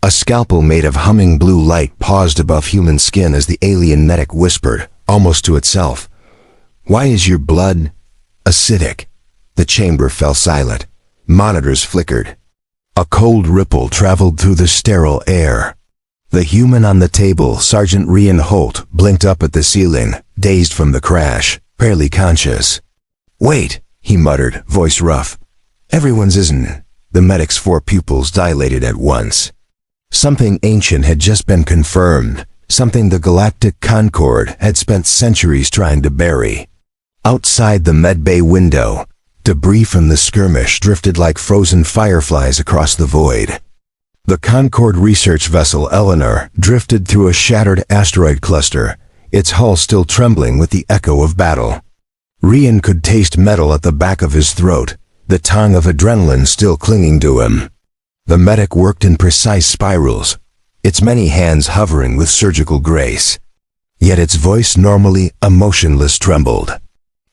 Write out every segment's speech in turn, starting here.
A scalpel made of humming blue light paused above human skin as the alien medic whispered, almost to itself, "Why is your blood acidic?" The chamber fell silent. Monitors flickered. A cold ripple traveled through the sterile air. The human on the table, Sergeant Rian Holt, blinked up at the ceiling, dazed from the crash, barely conscious. "Wait," he muttered, voice rough. "Everyone's isn't." The medic's 4 pupils dilated at once. Something ancient had just been confirmed, something the Galactic Concord had spent centuries trying to bury. Outside the medbay window, debris from the skirmish drifted like frozen fireflies across the void. The Concord research vessel Eleanor drifted through a shattered asteroid cluster, its hull still trembling with the echo of battle. Rian could taste metal at the back of his throat, the tongue of adrenaline still clinging to him. The medic worked in precise spirals, its many hands hovering with surgical grace. Yet its voice, normally emotionless, trembled.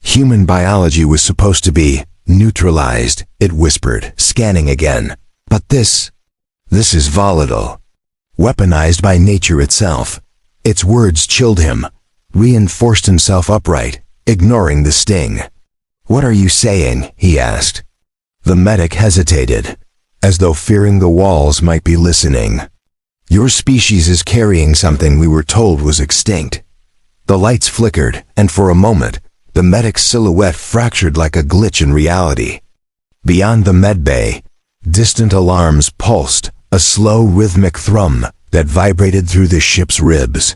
Human biology was supposed to be neutralized, it whispered, scanning again. But this is volatile. Weaponized by nature itself. Its words chilled him. Rian forced himself upright, ignoring the sting. "What are you saying?" he asked. The medic hesitated, as though fearing the walls might be listening. "Your species is carrying something we were told was extinct." The lights flickered, and for a moment, the medic's silhouette fractured like a glitch in reality. Beyond the medbay, distant alarms pulsed, a slow rhythmic thrum that vibrated through the ship's ribs.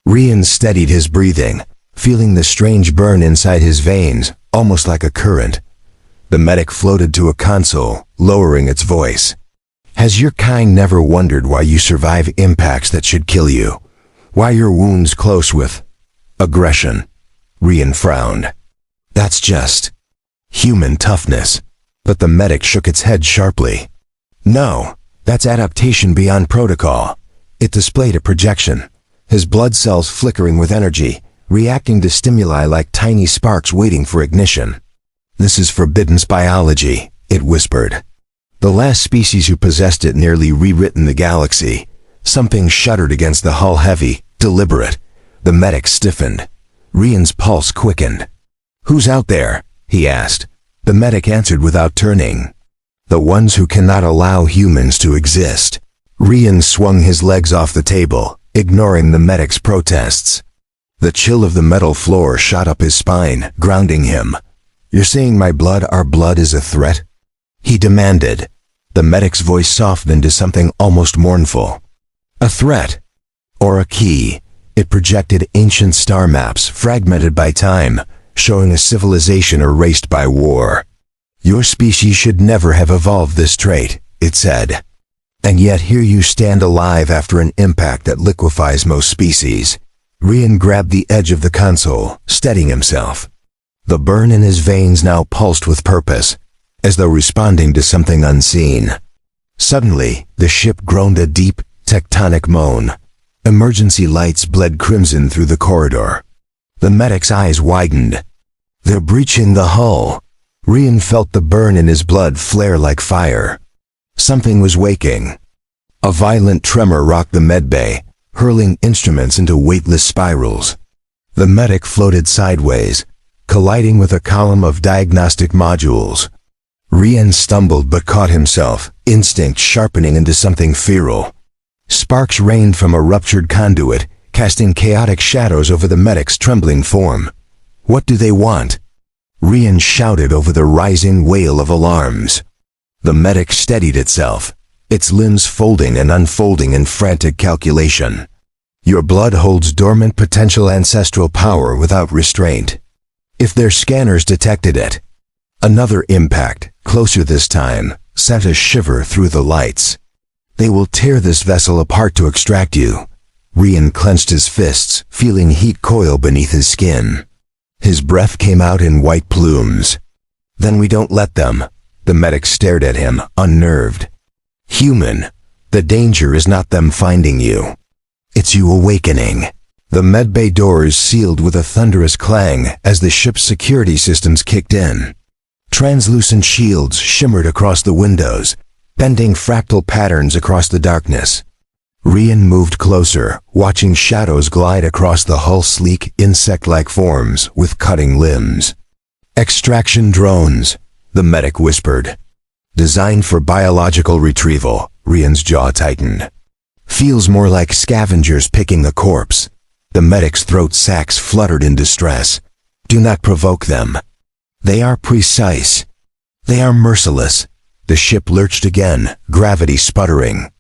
Rian steadied his breathing, feeling the strange burn inside his veins, almost like a current. The medic floated to a console, lowering its voice. "Has your kind never wondered why you survive impacts that should kill you? Why your wounds close with aggression?" Rian frowned. "That's just human toughness." But the medic shook its head sharply. "No, that's adaptation beyond protocol." It displayed a projection, his blood cells flickering with energy, reacting to stimuli like tiny sparks waiting for ignition. "This is forbidden biology," it whispered. The last species who possessed it nearly rewritten the galaxy. Something shuddered against the hull, heavy, deliberate. The medic stiffened. Rian's pulse quickened. "Who's out there?" he asked. The medic answered without turning. "The ones who cannot allow humans to exist." Rian swung his legs off the table, ignoring the medic's protests. The chill of the metal floor shot up his spine, grounding him. "You're saying our blood is a threat?" he demanded. The medic's voice softened to something almost mournful. "A threat? Or a key?" It projected ancient star maps, fragmented by time, showing a civilization erased by war. "Your species should never have evolved this trait," it said. "And yet here you stand alive after an impact that liquefies most species." Rian grabbed the edge of the console, steadying himself. The burn in his veins now pulsed with purpose, as though responding to something unseen. Suddenly, the ship groaned a deep, tectonic moan. Emergency lights bled crimson through the corridor. The medic's eyes widened. "They're breaching the hull." Rian felt the burn in his blood flare like fire. Something was waking. A violent tremor rocked the medbay, hurling instruments into weightless spirals. The medic floated sideways, colliding with a column of diagnostic modules. Rian stumbled but caught himself, instinct sharpening into something feral. Sparks rained from a ruptured conduit, casting chaotic shadows over the medic's trembling form. "What do they want?" Rian shouted over the rising wail of alarms. The medic steadied itself, its limbs folding and unfolding in frantic calculation. "Your blood holds dormant potential ancestral power without restraint. If their scanners detected it." Another impact, closer this time, sent a shiver through the lights. "They will tear this vessel apart to extract you." Rian clenched his fists, feeling heat coil beneath his skin. His breath came out in white plumes. "Then we don't let them." The medic stared at him, unnerved. "Human, the danger is not them finding you. It's you awakening." The medbay doors sealed with a thunderous clang as the ship's security systems kicked in. Translucent shields shimmered across the windows, bending fractal patterns across the darkness. Rian moved closer, watching shadows glide across the hull, sleek, insect-like forms with cutting limbs. Extraction drones, the medic whispered. Designed for biological retrieval, Rian's jaw tightened. Feels more like scavengers picking a corpse. The medic's throat sacs fluttered in distress. Do not provoke them. They are precise. They are merciless. The ship lurched again, gravity sputtering.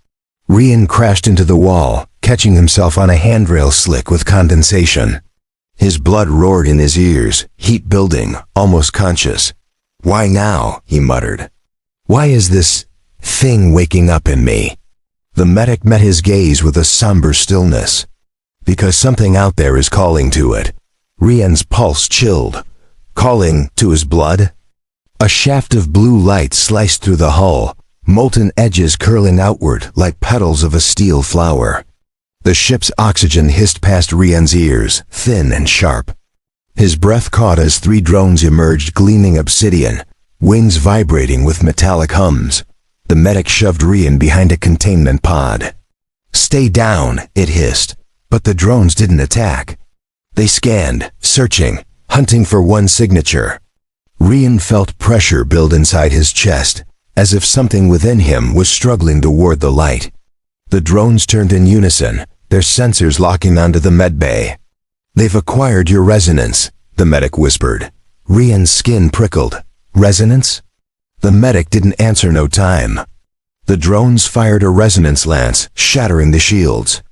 Rian crashed into the wall, catching himself on a handrail slick with condensation. His blood roared in his ears, heat building, almost conscious. Why now? He muttered. Why is this thing waking up in me? The medic met his gaze with a somber stillness. Because something out there is calling to it. Rian's pulse chilled. Calling to his blood? A shaft of blue light sliced through the hull, molten edges curling outward like petals of a steel flower. The ship's oxygen hissed past Rian's ears, thin and sharp. His breath caught as 3 drones emerged, gleaming obsidian, wings vibrating with metallic hums. The medic shoved Rian behind a containment pod. Stay down, it hissed, but the drones didn't attack. They scanned, searching, hunting for one signature. Rian felt pressure build inside his chest, as if something within him was struggling toward the light. The drones turned in unison, their sensors locking onto the medbay. They've acquired your resonance, the medic whispered. Rian's skin prickled. Resonance? The medic didn't answer. No time. The drones fired a resonance lance, shattering the shields.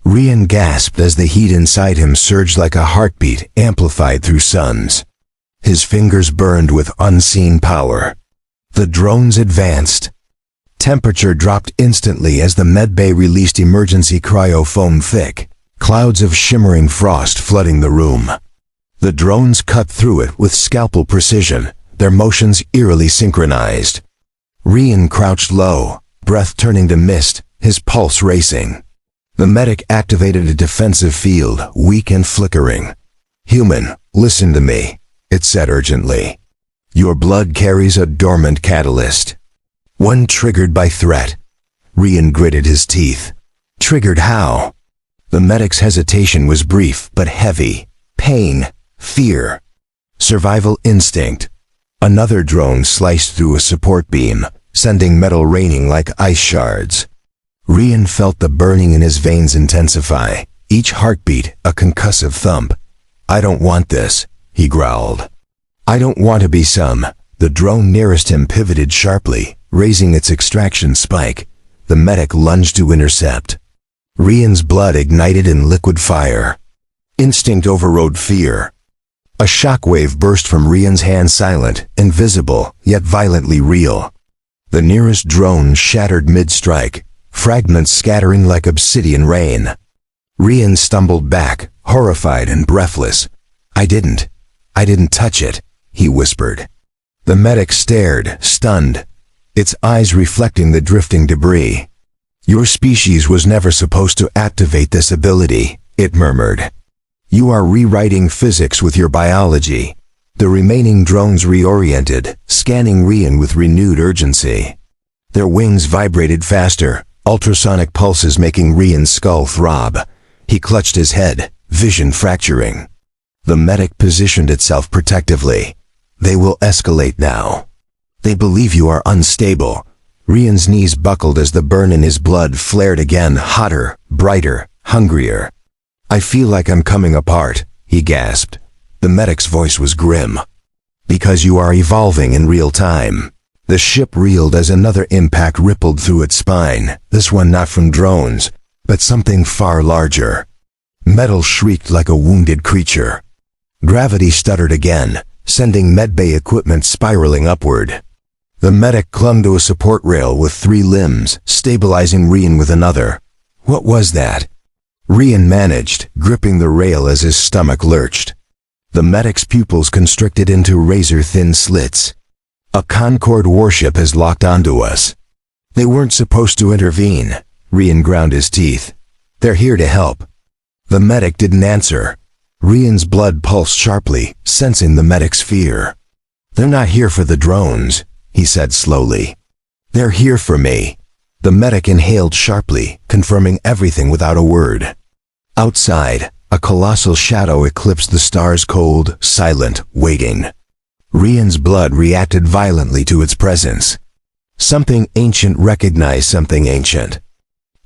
Rian gasped as the heat inside him surged like a heartbeat amplified through suns. His fingers burned with unseen power. The drones advanced. Temperature dropped instantly as the medbay released emergency cryofoam, thick clouds of shimmering frost flooding the room. The drones cut through it with scalpel precision, their motions eerily synchronized. Rian crouched low, breath turning to mist, his pulse racing. The medic activated a defensive field, weak and flickering. Human, listen to me, it said urgently. Your blood carries a dormant catalyst. One triggered by threat. Rian gritted his teeth. Triggered how? The medic's hesitation was brief but heavy. Pain, fear, survival instinct. Another drone sliced through a support beam, sending metal raining like ice shards. Rian felt the burning in his veins intensify, each heartbeat a concussive thump. I don't want this, he growled. I don't want to be some. The drone nearest him pivoted sharply, raising its extraction spike. The medic lunged to intercept. Rian's blood ignited in liquid fire. Instinct overrode fear. A shockwave burst from Rian's hand, silent, invisible, yet violently real. The nearest drone shattered mid-strike, fragments scattering like obsidian rain. Rian stumbled back, horrified and breathless. I didn't touch it, he whispered. The medic stared, stunned, its eyes reflecting the drifting debris. Your species was never supposed to activate this ability, it murmured. You are rewriting physics with your biology. The remaining drones reoriented, scanning Rian with renewed urgency. Their wings vibrated faster, ultrasonic pulses making Rian's skull throb. He clutched his head, vision fracturing. The medic positioned itself protectively. They will escalate now. They believe you are unstable. Rian's knees buckled as the burn in his blood flared again, hotter, brighter, hungrier. I feel like I'm coming apart, he gasped. The medic's voice was grim. Because you are evolving in real time. The ship reeled as another impact rippled through its spine, this one not from drones, but something far larger. Metal shrieked like a wounded creature. Gravity stuttered again, sending medbay equipment spiraling upward. The medic clung to a support rail with 3 limbs, stabilizing Rian with another. What was that? Rian managed, gripping the rail as his stomach lurched. The medic's pupils constricted into razor-thin slits. A Concord warship has locked onto us. They weren't supposed to intervene. Rian ground his teeth. They're here to help. The medic didn't answer. Rian's blood pulsed sharply, sensing the medic's fear. They're not here for the drones, he said slowly. They're here for me. The medic inhaled sharply, confirming everything without a word. Outside, a colossal shadow eclipsed the stars, cold, silent, waiting. Rian's blood reacted violently to its presence. Something ancient recognized something ancient.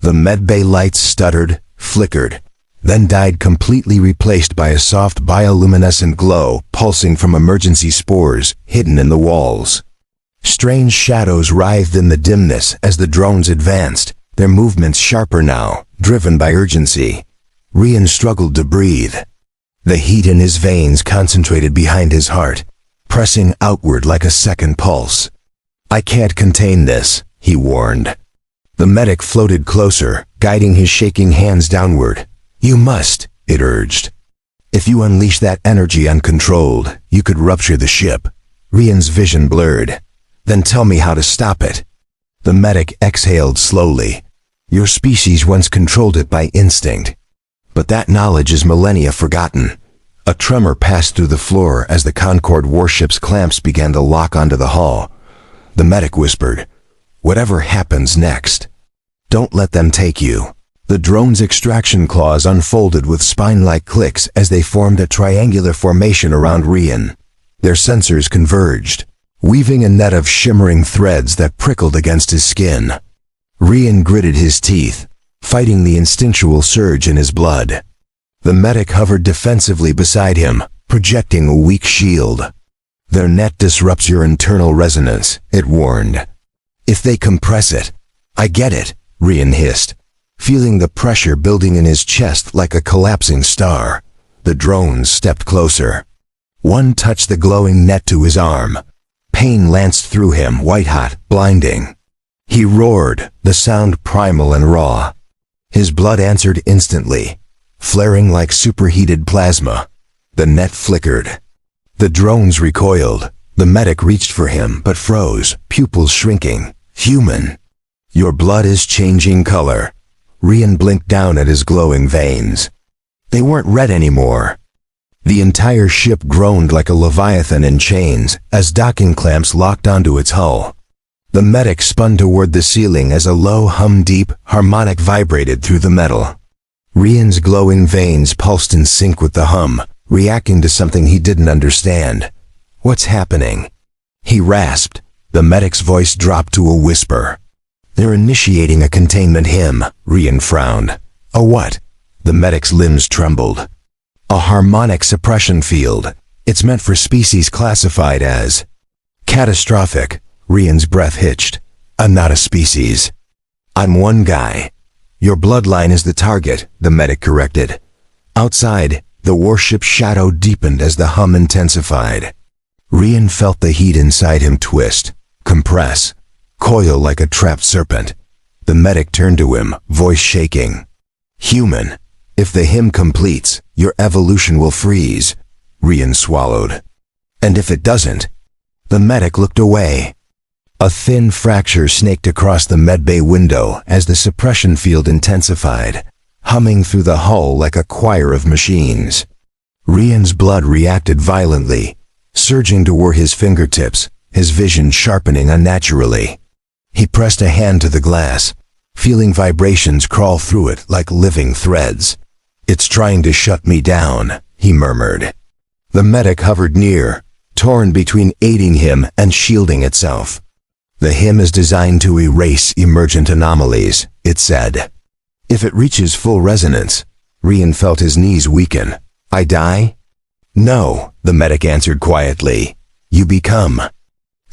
The medbay lights stuttered, flickered, then died, completely replaced by a soft bioluminescent glow pulsing from emergency spores hidden in the walls. Strange shadows writhed in the dimness as the drones advanced, their movements sharper now, driven by urgency. Rian struggled to breathe. The heat in his veins concentrated behind his heart, pressing outward like a second pulse. "I can't contain this," he warned. The medic floated closer, guiding his shaking hands downward. "You must," it urged. "If you unleash that energy uncontrolled, you could rupture the ship." Rian's vision blurred. "Then tell me how to stop it." The medic exhaled slowly. "Your species once controlled it by instinct. But that knowledge is millennia forgotten." A tremor passed through the floor as the Concorde warship's clamps began to lock onto the hull. The medic whispered, "Whatever happens next, don't let them take you." The drone's extraction claws unfolded with spine-like clicks as they formed a triangular formation around Rian. Their sensors converged, weaving a net of shimmering threads that prickled against his skin. Rian gritted his teeth, fighting the instinctual surge in his blood. The medic hovered defensively beside him, projecting a weak shield. "Their net disrupts your internal resonance," it warned. "If they compress it." "I get it," Rian hissed, feeling the pressure building in his chest like a collapsing star. The drones stepped closer. One touched the glowing net to his arm. Pain lanced through him, white-hot, blinding. He roared, the sound primal and raw. His blood answered instantly, flaring like superheated plasma. The net flickered. The drones recoiled. The medic reached for him, but froze, pupils shrinking. "Human, your blood is changing color." Rian blinked down at his glowing veins. They weren't red anymore. The entire ship groaned like a leviathan in chains as docking clamps locked onto its hull. The medic spun toward the ceiling as a low hum, deep, harmonic, vibrated through the metal. Rian's glowing veins pulsed in sync with the hum, reacting to something he didn't understand. "What's happening?" he rasped. The medic's voice dropped to a whisper. "They're initiating a containment hymn," Rian frowned. "A what?" The medic's limbs trembled. "A harmonic suppression field. It's meant for species classified as catastrophic." Rian's breath hitched. "I'm not a species. I'm one guy." "Your bloodline is the target," the medic corrected. Outside, the warship's shadow deepened as the hum intensified. Rian felt the heat inside him twist, compress, coil like a trapped serpent. The medic turned to him, voice shaking. "Human, if the hymn completes, your evolution will freeze." Rian swallowed. "And if it doesn't?" The medic looked away. A thin fracture snaked across the medbay window as the suppression field intensified, humming through the hull like a choir of machines. Rian's blood reacted violently, surging toward his fingertips, his vision sharpening unnaturally. He pressed a hand to the glass, feeling vibrations crawl through it like living threads. "It's trying to shut me down," he murmured. The medic hovered near, torn between aiding him and shielding itself. "The hymn is designed to erase emergent anomalies," it said. "If it reaches full resonance." Rian felt his knees weaken. "I die?" "No," the medic answered quietly. "You become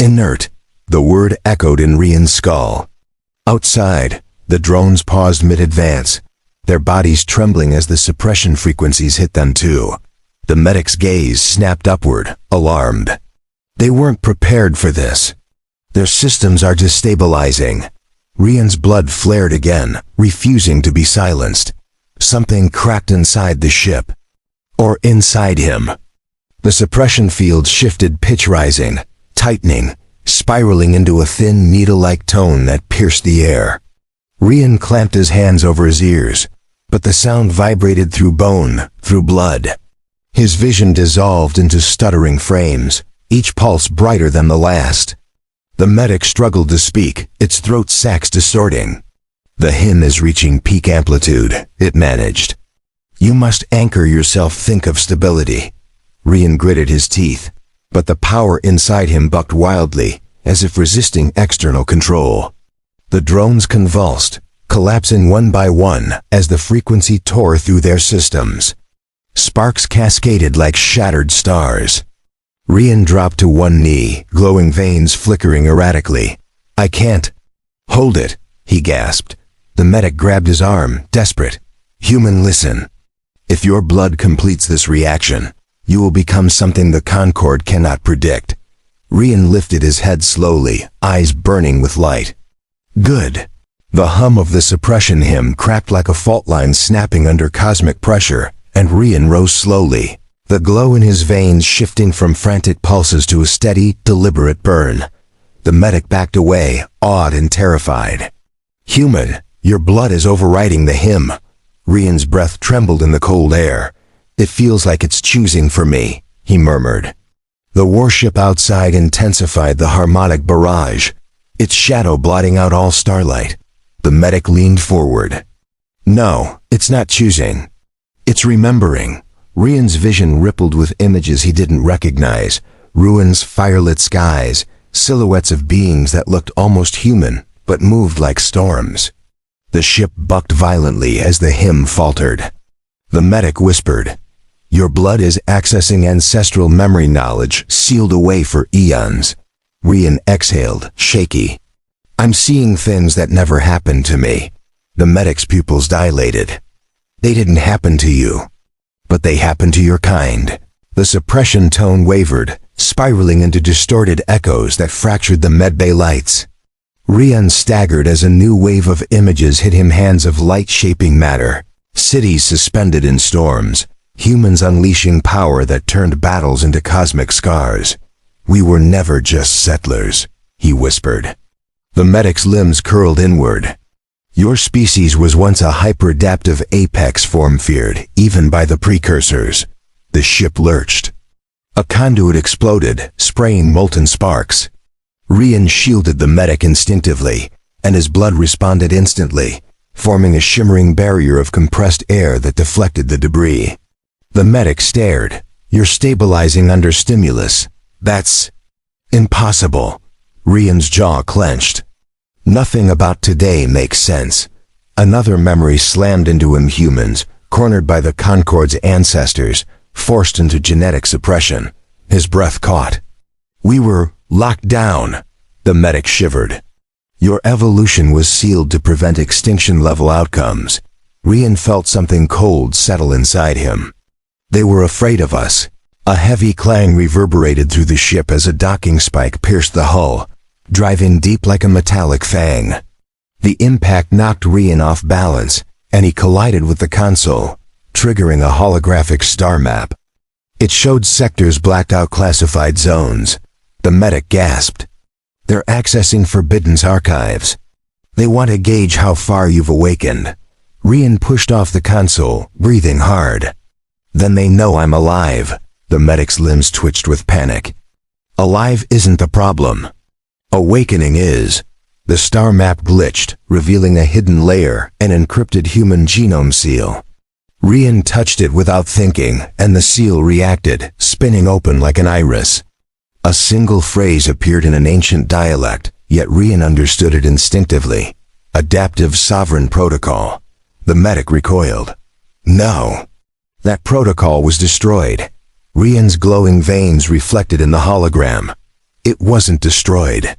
inert." The word echoed in Rian's skull. Outside, the drones paused mid-advance, their bodies trembling as the suppression frequencies hit them too. The medic's gaze snapped upward, alarmed. They weren't prepared for this. Their systems are destabilizing. Rian's blood flared again, refusing to be silenced. Something cracked inside the ship. Or inside him. The suppression field shifted, pitch rising, tightening, spiraling into a thin needle-like tone that pierced the air. Rian clamped his hands over his ears, but the sound vibrated through bone, through blood. His vision dissolved into stuttering frames, each pulse brighter than the last. The medic struggled to speak, its throat sacs distorting. The hymn is reaching peak amplitude, it managed. You must anchor yourself, think of stability. Rian gritted his teeth, but the power inside him bucked wildly, as if resisting external control. The drones convulsed, collapsing one by one as the frequency tore through their systems. Sparks cascaded like shattered stars. Rian dropped to one knee, glowing veins flickering erratically. I can't. Hold it, he gasped. The medic grabbed his arm, desperate. Human, listen. If your blood completes this reaction, you will become something the Concord cannot predict. Rian lifted his head slowly, eyes burning with light. Good. The hum of the suppression hymn cracked like a fault line snapping under cosmic pressure, and Rian rose slowly, the glow in his veins shifting from frantic pulses to a steady, deliberate burn. The medic backed away, awed and terrified. Human, your blood is overriding the hymn. Rian's breath trembled in the cold air. It feels like it's choosing for me, he murmured. The warship outside intensified the harmonic barrage, its shadow blotting out all starlight. The medic leaned forward. No, it's not choosing. It's remembering. Rian's vision rippled with images he didn't recognize. Ruins, firelit skies, silhouettes of beings that looked almost human, but moved like storms. The ship bucked violently as the hymn faltered. The medic whispered, Your blood is accessing ancestral memory knowledge sealed away for eons. Rian exhaled, shaky. I'm seeing things that never happened to me. The medic's pupils dilated. They didn't happen to you, but they happened to your kind. The suppression tone wavered, spiraling into distorted echoes that fractured the medbay lights. Rian staggered as a new wave of images hit him, hands of light-shaping matter, cities suspended in storms, humans unleashing power that turned battles into cosmic scars. We were never just settlers, he whispered. The medic's limbs curled inward. Your species was once a hyper-adaptive apex form feared, even by the precursors. The ship lurched. A conduit exploded, spraying molten sparks. Rian shielded the medic instinctively, and his blood responded instantly, forming a shimmering barrier of compressed air that deflected the debris. The medic stared. You're stabilizing under stimulus. That's impossible. Rian's jaw clenched. Nothing about today makes sense. Another memory slammed into him. Humans, cornered by the Concord's ancestors, forced into genetic suppression. His breath caught. We were locked down. The medic shivered. Your evolution was sealed to prevent extinction-level outcomes. Rian felt something cold settle inside him. They were afraid of us. A heavy clang reverberated through the ship as a docking spike pierced the hull, driving deep like a metallic fang. The impact knocked Rian off balance, and he collided with the console, triggering a holographic star map. It showed sectors blacked out, classified zones. The medic gasped. They're accessing Forbidden's archives. They want to gauge how far you've awakened. Rian pushed off the console, breathing hard. Then they know I'm alive. The medic's limbs twitched with panic. Alive isn't the problem. Awakening is. The star map glitched, revealing a hidden layer, an encrypted human genome seal. Rian touched it without thinking, and the seal reacted, spinning open like an iris. A single phrase appeared in an ancient dialect, yet Rian understood it instinctively. Adaptive sovereign protocol. The medic recoiled. No. That protocol was destroyed. Rian's glowing veins reflected in the hologram. It wasn't destroyed.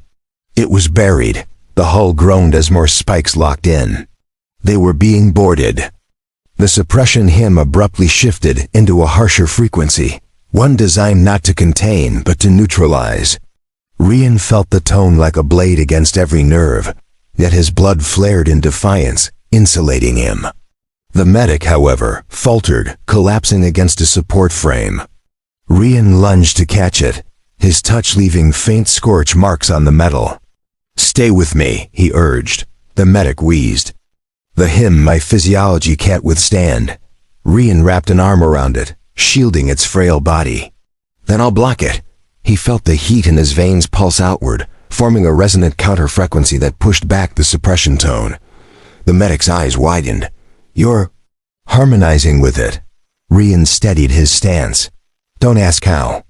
It was buried. The hull groaned as more spikes locked in. They were being boarded. The suppression hymn abruptly shifted into a harsher frequency, one designed not to contain but to neutralize. Rian felt the tone like a blade against every nerve, yet his blood flared in defiance, insulating him. The medic, however, faltered, collapsing against a support frame. Rian lunged to catch it, his touch leaving faint scorch marks on the metal. Stay with me, he urged. The medic wheezed. The hymn my physiology can't withstand. Rian wrapped an arm around it, shielding its frail body. Then I'll block it. He felt the heat in his veins pulse outward, forming a resonant counter-frequency that pushed back the suppression tone. The medic's eyes widened. "You're harmonizing with it." Rian steadied his stance. "Don't ask how."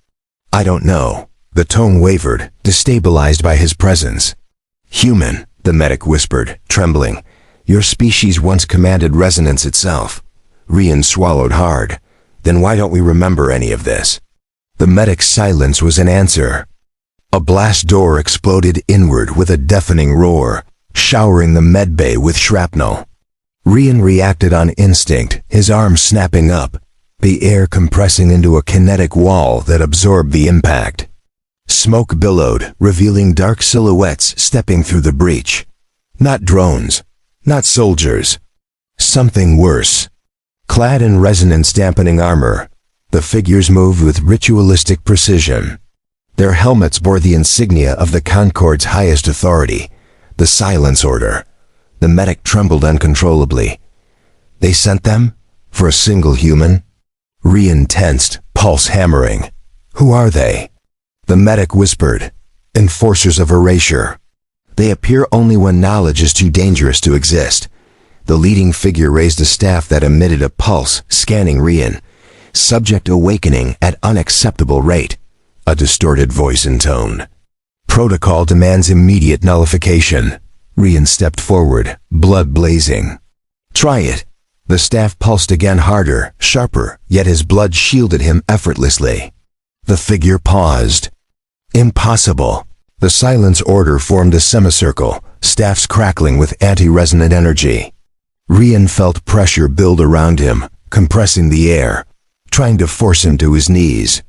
"I don't know." The tone wavered, destabilized by his presence. "Human," the medic whispered, trembling. "Your species once commanded resonance itself." Rian swallowed hard. "Then why don't we remember any of this?" The medic's silence was an answer. A blast door exploded inward with a deafening roar, showering the medbay with shrapnel. Rian reacted on instinct, his arm snapping up, the air compressing into a kinetic wall that absorbed the impact. Smoke billowed, revealing dark silhouettes stepping through the breach. Not drones, not soldiers. Something worse. Clad in resonance-dampening armor, the figures moved with ritualistic precision. Their helmets bore the insignia of the Concord's highest authority, the Silence Order. The medic trembled uncontrollably. They sent them? For a single human? Rian tensed, pulse hammering. "Who are they?" The medic whispered. "Enforcers of erasure. They appear only when knowledge is too dangerous to exist." The leading figure raised a staff that emitted a pulse, scanning Rian. "Subject awakening at unacceptable rate." A distorted voice intoned. "Protocol demands immediate nullification." Rian stepped forward, blood blazing. "Try it." The staff pulsed again, harder, sharper, yet his blood shielded him effortlessly. The figure paused. "Impossible." The Silence Order formed a semicircle, staffs crackling with anti-resonant energy. Rian felt pressure build around him, compressing the air, trying to force him to his knees.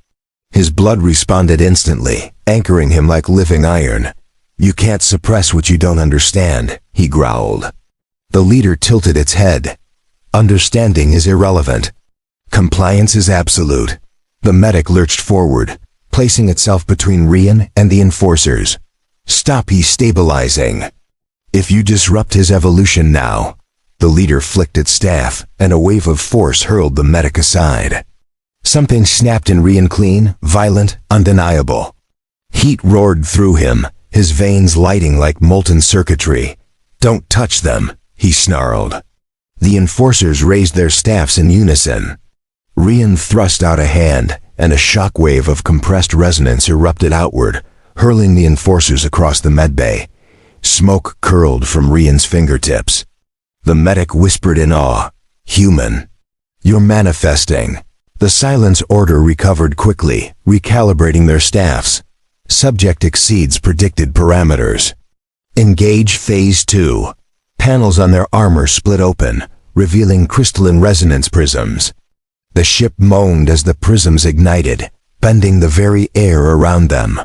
His blood responded instantly, anchoring him like living iron. "You can't suppress what you don't understand," he growled. The leader tilted its head. "Understanding is irrelevant. Compliance is absolute." The medic lurched forward, placing itself between Rian and the enforcers. "Stop, he's stabilizing. If you disrupt his evolution now." The leader flicked its staff, and a wave of force hurled the medic aside. Something snapped in Rian, clean, violent, undeniable. Heat roared through him, his veins lighting like molten circuitry. "Don't touch them," he snarled. The enforcers raised their staffs in unison. Rian thrust out a hand, and a shockwave of compressed resonance erupted outward, hurling the enforcers across the medbay. Smoke curled from Rian's fingertips. The medic whispered in awe. "Human. You're manifesting." The Silence Order recovered quickly, recalibrating their staffs. Subject exceeds predicted parameters. Engage Phase 2. Panels on their armor split open, revealing crystalline resonance prisms. The ship moaned as the prisms ignited, bending the very air around them.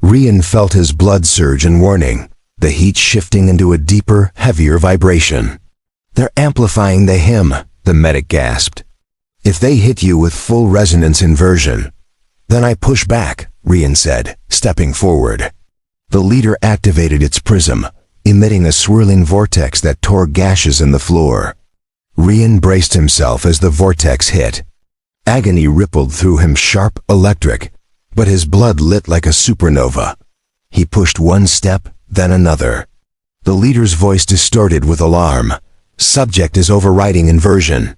Rian felt his blood surge in warning, the heat shifting into a deeper, heavier vibration. "They're amplifying the hymn," the medic gasped. "If they hit you with full resonance inversion." "Then I push back," Rian said, stepping forward. The leader activated its prism, emitting a swirling vortex that tore gashes in the floor. Rian braced himself as the vortex hit. Agony rippled through him, sharp, electric, but his blood lit like a supernova. He pushed one step, then another. The leader's voice distorted with alarm. "Subject is overriding inversion."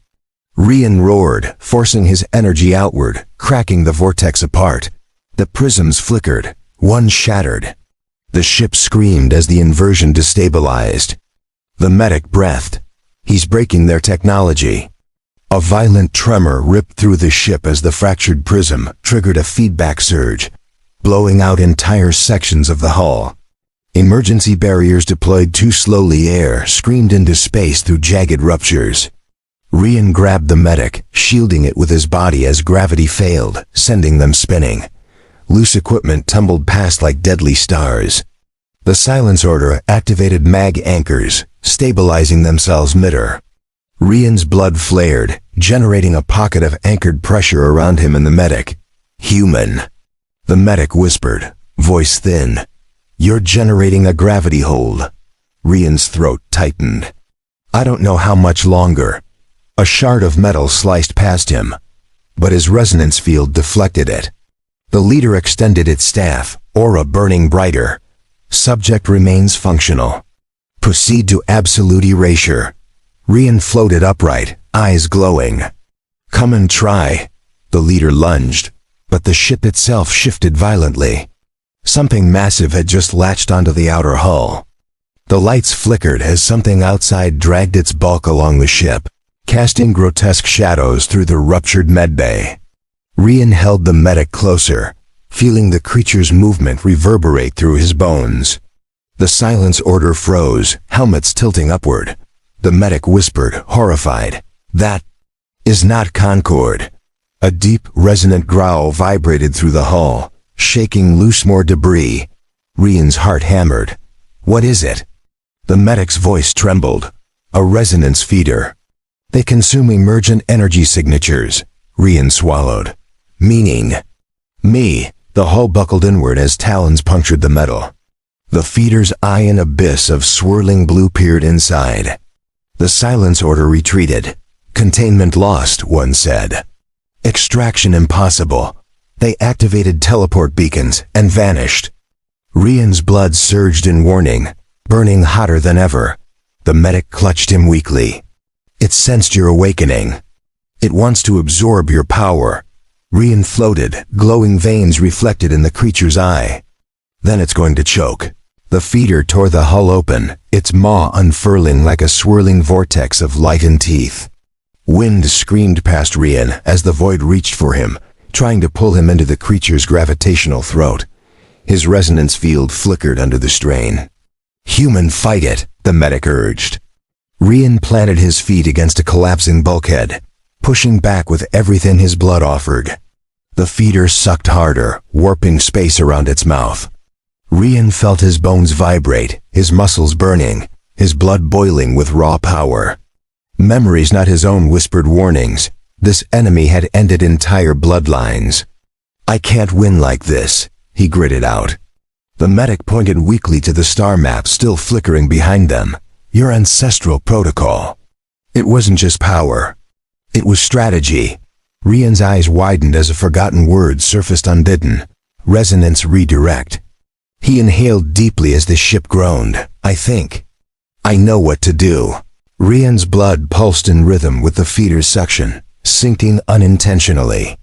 Rian roared, forcing his energy outward, cracking the vortex apart. The prisms flickered, one shattered. The ship screamed as the inversion destabilized. The medic breathed. "He's breaking their technology." A violent tremor ripped through the ship as the fractured prism triggered a feedback surge, blowing out entire sections of the hull. Emergency barriers deployed too slowly, air screamed into space through jagged ruptures. Rian grabbed the medic, shielding it with his body as gravity failed, sending them spinning. Loose equipment tumbled past like deadly stars. The Silence Order activated mag anchors, stabilizing themselves midair. Rian's blood flared, generating a pocket of anchored pressure around him and the medic. "Human." The medic whispered, voice thin. "You're generating a gravity hold." Rian's throat tightened. "I don't know how much longer." A shard of metal sliced past him, but his resonance field deflected it. The leader extended its staff, aura burning brighter. Subject remains functional. Proceed to absolute erasure. Rian floated upright, eyes glowing. Come and try. The leader lunged, but the ship itself shifted violently. Something massive had just latched onto the outer hull. The lights flickered as something outside dragged its bulk along the ship, casting grotesque shadows through the ruptured medbay. Rian held the medic closer, feeling the creature's movement reverberate through his bones. The silence order froze, helmets tilting upward. The medic whispered, horrified, "That is not Concord." A deep, resonant growl vibrated through the hull, shaking loose more debris. Rian's heart hammered. "What is it?" The medic's voice trembled. "A resonance feeder. They consume emergent energy signatures." Rian swallowed. "Meaning?" "Me." The hull buckled inward as talons punctured the metal. The feeder's eye an abyss of swirling blue peered inside. The silence order retreated. "Containment lost," one said. "Extraction impossible." They activated teleport beacons and vanished. Rian's blood surged in warning, burning hotter than ever. The medic clutched him weakly. "It sensed your awakening. It wants to absorb your power." Rian floated, glowing veins reflected in the creature's eye. "Then it's going to choke." The feeder tore the hull open, its maw unfurling like a swirling vortex of light and teeth. Wind screamed past Rian as the void reached for him, trying to pull him into the creature's gravitational throat. His resonance field flickered under the strain. "Human, fight it," the medic urged. Rian planted his feet against a collapsing bulkhead, pushing back with everything his blood offered. The feeder sucked harder, warping space around its mouth. Rian felt his bones vibrate, his muscles burning, his blood boiling with raw power. Memories not his own whispered warnings. This enemy had ended entire bloodlines. "I can't win like this," he gritted out. The medic pointed weakly to the star map still flickering behind them. "Your ancestral protocol." It wasn't just power. It was strategy. Rian's eyes widened as a forgotten word surfaced unbidden. Resonance redirect. He inhaled deeply as the ship groaned. I know what to do." Rian's blood pulsed in rhythm with the feeder's suction, sinking unintentionally.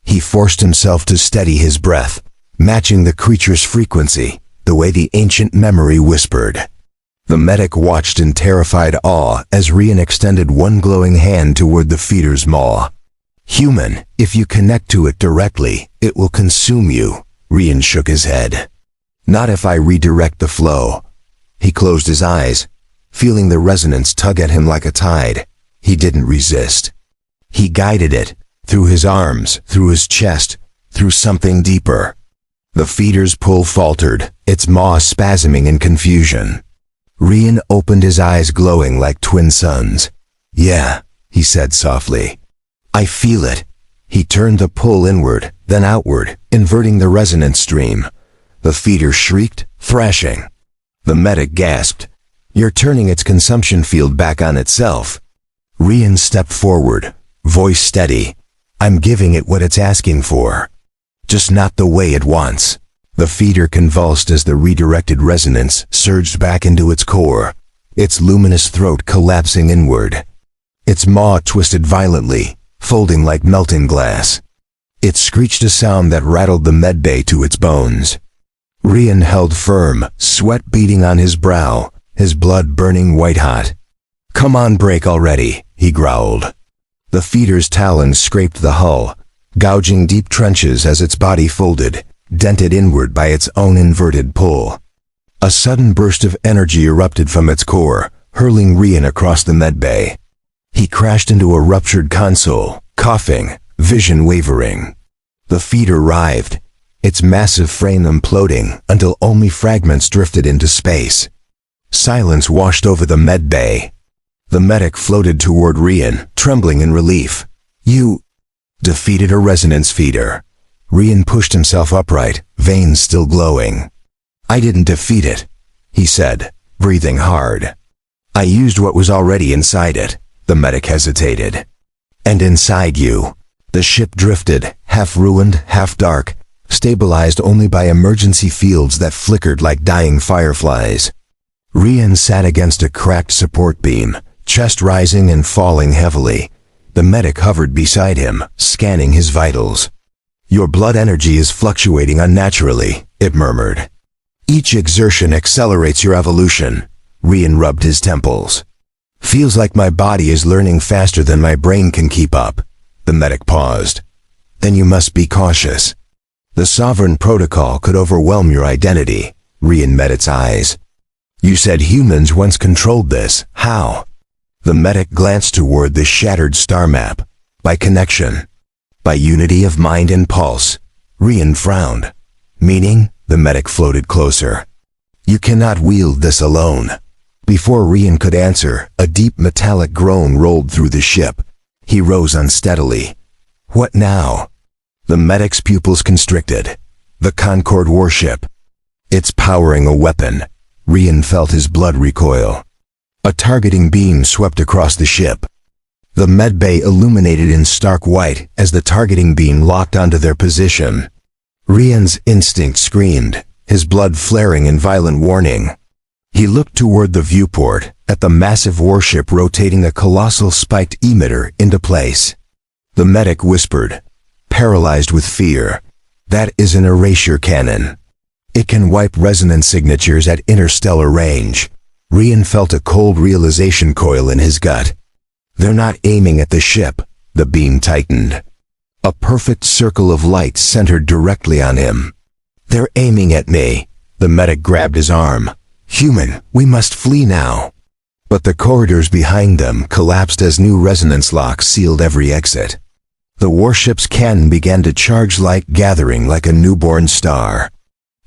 He forced himself to steady his breath, matching the creature's frequency, the way the ancient memory whispered. The medic watched in terrified awe as Rian extended one glowing hand toward the feeder's maw. "Human, if you connect to it directly, it will consume you." Rian shook his head. "Not if I redirect the flow." He closed his eyes, feeling the resonance tug at him like a tide. He didn't resist. He guided it, through his arms, through his chest, through something deeper. The feeder's pull faltered, its maw spasming in confusion. Rian opened his eyes glowing like twin suns. "Yeah," he said softly. "I feel it." He turned the pull inward, then outward, inverting the resonance stream. The feeder shrieked, thrashing. The medic gasped. "You're turning its consumption field back on itself." Rian stepped forward, voice steady. "I'm giving it what it's asking for. Just not the way it wants." The feeder convulsed as the redirected resonance surged back into its core, its luminous throat collapsing inward. Its maw twisted violently, folding like melting glass. It screeched a sound that rattled the medbay to its bones. Rian held firm, sweat beading on his brow, his blood burning white-hot. "Come on, break already," he growled. The feeder's talons scraped the hull, gouging deep trenches as its body folded, dented inward by its own inverted pull. A sudden burst of energy erupted from its core, hurling Rian across the medbay. He crashed into a ruptured console, coughing, vision wavering. The feeder writhed, its massive frame imploding until only fragments drifted into space. Silence washed over the medbay. The medic floated toward Rian, trembling in relief. "You defeated a resonance feeder." Rian pushed himself upright, veins still glowing. "I didn't defeat it," he said, breathing hard. "I used what was already inside it." The medic hesitated. "And inside you." The ship drifted, half ruined, half dark, stabilized only by emergency fields that flickered like dying fireflies. Rian sat against a cracked support beam, chest rising and falling heavily. The medic hovered beside him, scanning his vitals. "Your blood energy is fluctuating unnaturally," it murmured. "Each exertion accelerates your evolution." Rian rubbed his temples. "Feels like my body is learning faster than my brain can keep up." The medic paused. "Then you must be cautious. The sovereign protocol could overwhelm your identity." Rian met its eyes. "You said humans once controlled this. How?" The medic glanced toward the shattered star map. "By connection. By unity of mind and pulse." Rian frowned. "Meaning?" The medic floated closer. "You cannot wield this alone." Before Rian could answer, a deep metallic groan rolled through the ship. He rose unsteadily. "What now?" The medic's pupils constricted. "The Concord warship. It's powering a weapon." Rian felt his blood recoil. A targeting beam swept across the ship. The medbay illuminated in stark white as the targeting beam locked onto their position. Rian's instinct screamed, his blood flaring in violent warning. He looked toward the viewport, at the massive warship rotating a colossal spiked emitter into place. The medic whispered, paralyzed with fear, "That is an erasure cannon. It can wipe resonance signatures at interstellar range." Rian felt a cold realization coil in his gut. "They're not aiming at the ship." The beam tightened. A perfect circle of light centered directly on him. "They're aiming at me." The medic grabbed his arm. "Human, we must flee now." But the corridors behind them collapsed as new resonance locks sealed every exit. The warship's cannon began to charge light, gathering like a newborn star.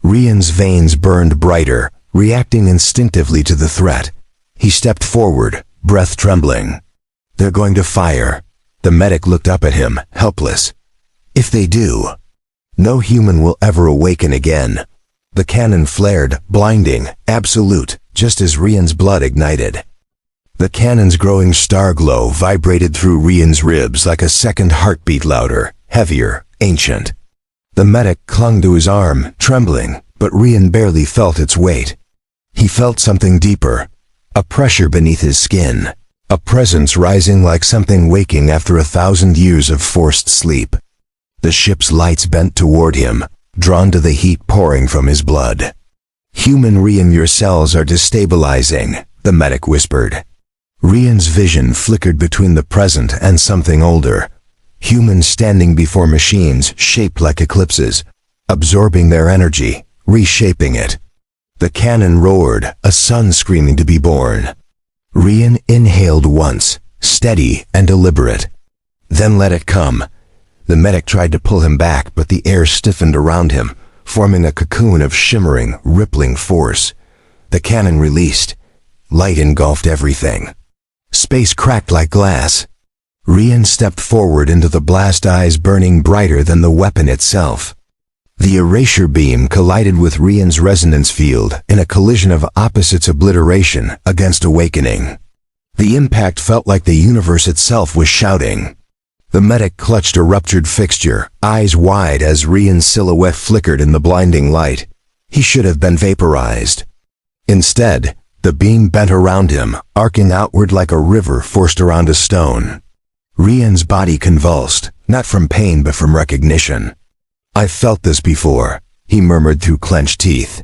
Rian's veins burned brighter, reacting instinctively to the threat. He stepped forward, breath trembling. "They're going to fire." The medic looked up at him, helpless. "If they do, no human will ever awaken again." The cannon flared, blinding, absolute, just as Rian's blood ignited. The cannon's growing star glow vibrated through Rian's ribs like a second heartbeat, louder, heavier, ancient. The medic clung to his arm, trembling, but Rian barely felt its weight. He felt something deeper, a pressure beneath his skin, a presence rising like something waking after 1,000 years of forced sleep. The ship's lights bent toward him, drawn to the heat pouring from his blood. "Human Rian, your cells are destabilizing," the medic whispered. Rian's vision flickered between the present and something older. Humans standing before machines shaped like eclipses, absorbing their energy, reshaping it. The cannon roared, a sun screaming to be born. Rian inhaled once, steady and deliberate. Then let it come. The medic tried to pull him back, but the air stiffened around him, forming a cocoon of shimmering, rippling force. The cannon released. Light engulfed everything. Space cracked like glass. Rian stepped forward into the blast, eyes burning brighter than the weapon itself. The erasure beam collided with Rian's resonance field in a collision of opposites, obliteration against awakening. The impact felt like the universe itself was shouting. The medic clutched a ruptured fixture, eyes wide as Rian's silhouette flickered in the blinding light. He should have been vaporized. Instead, the beam bent around him, arcing outward like a river forced around a stone. Rian's body convulsed, not from pain but from recognition. "I've felt this before," he murmured through clenched teeth.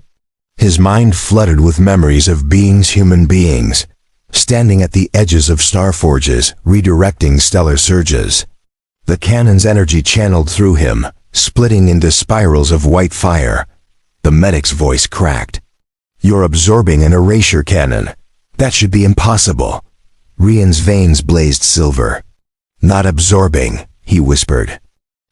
His mind flooded with memories of human beings, standing at the edges of star forges, redirecting stellar surges. The cannon's energy channeled through him, splitting into spirals of white fire. The medic's voice cracked. "You're absorbing an erasure cannon. That should be impossible." Rian's veins blazed silver. "Not absorbing," he whispered.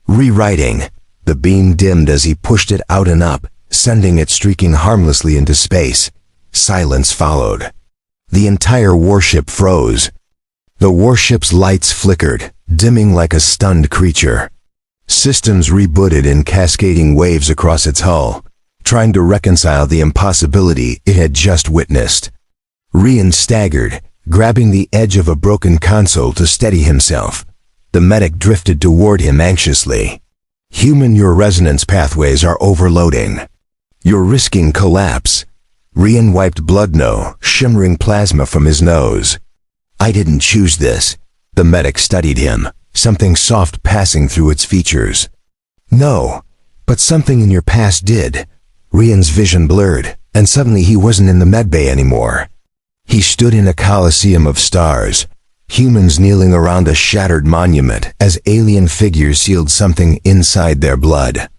"Rewriting." The beam dimmed as he pushed it out and up, sending it streaking harmlessly into space. Silence followed. The entire warship froze. The warship's lights flickered, dimming like a stunned creature. Systems rebooted in cascading waves across its hull, trying to reconcile the impossibility it had just witnessed. Rian staggered, grabbing the edge of a broken console to steady himself. The medic drifted toward him anxiously. Human, your resonance pathways are overloading. You're risking collapse. Rian wiped shimmering plasma from his nose. I didn't choose this. The medic studied him, something soft passing through its features. No, but something in your past did. Rian's vision blurred, and suddenly he wasn't in the medbay anymore. He stood in a coliseum of stars, humans kneeling around a shattered monument as alien figures sealed something inside their blood.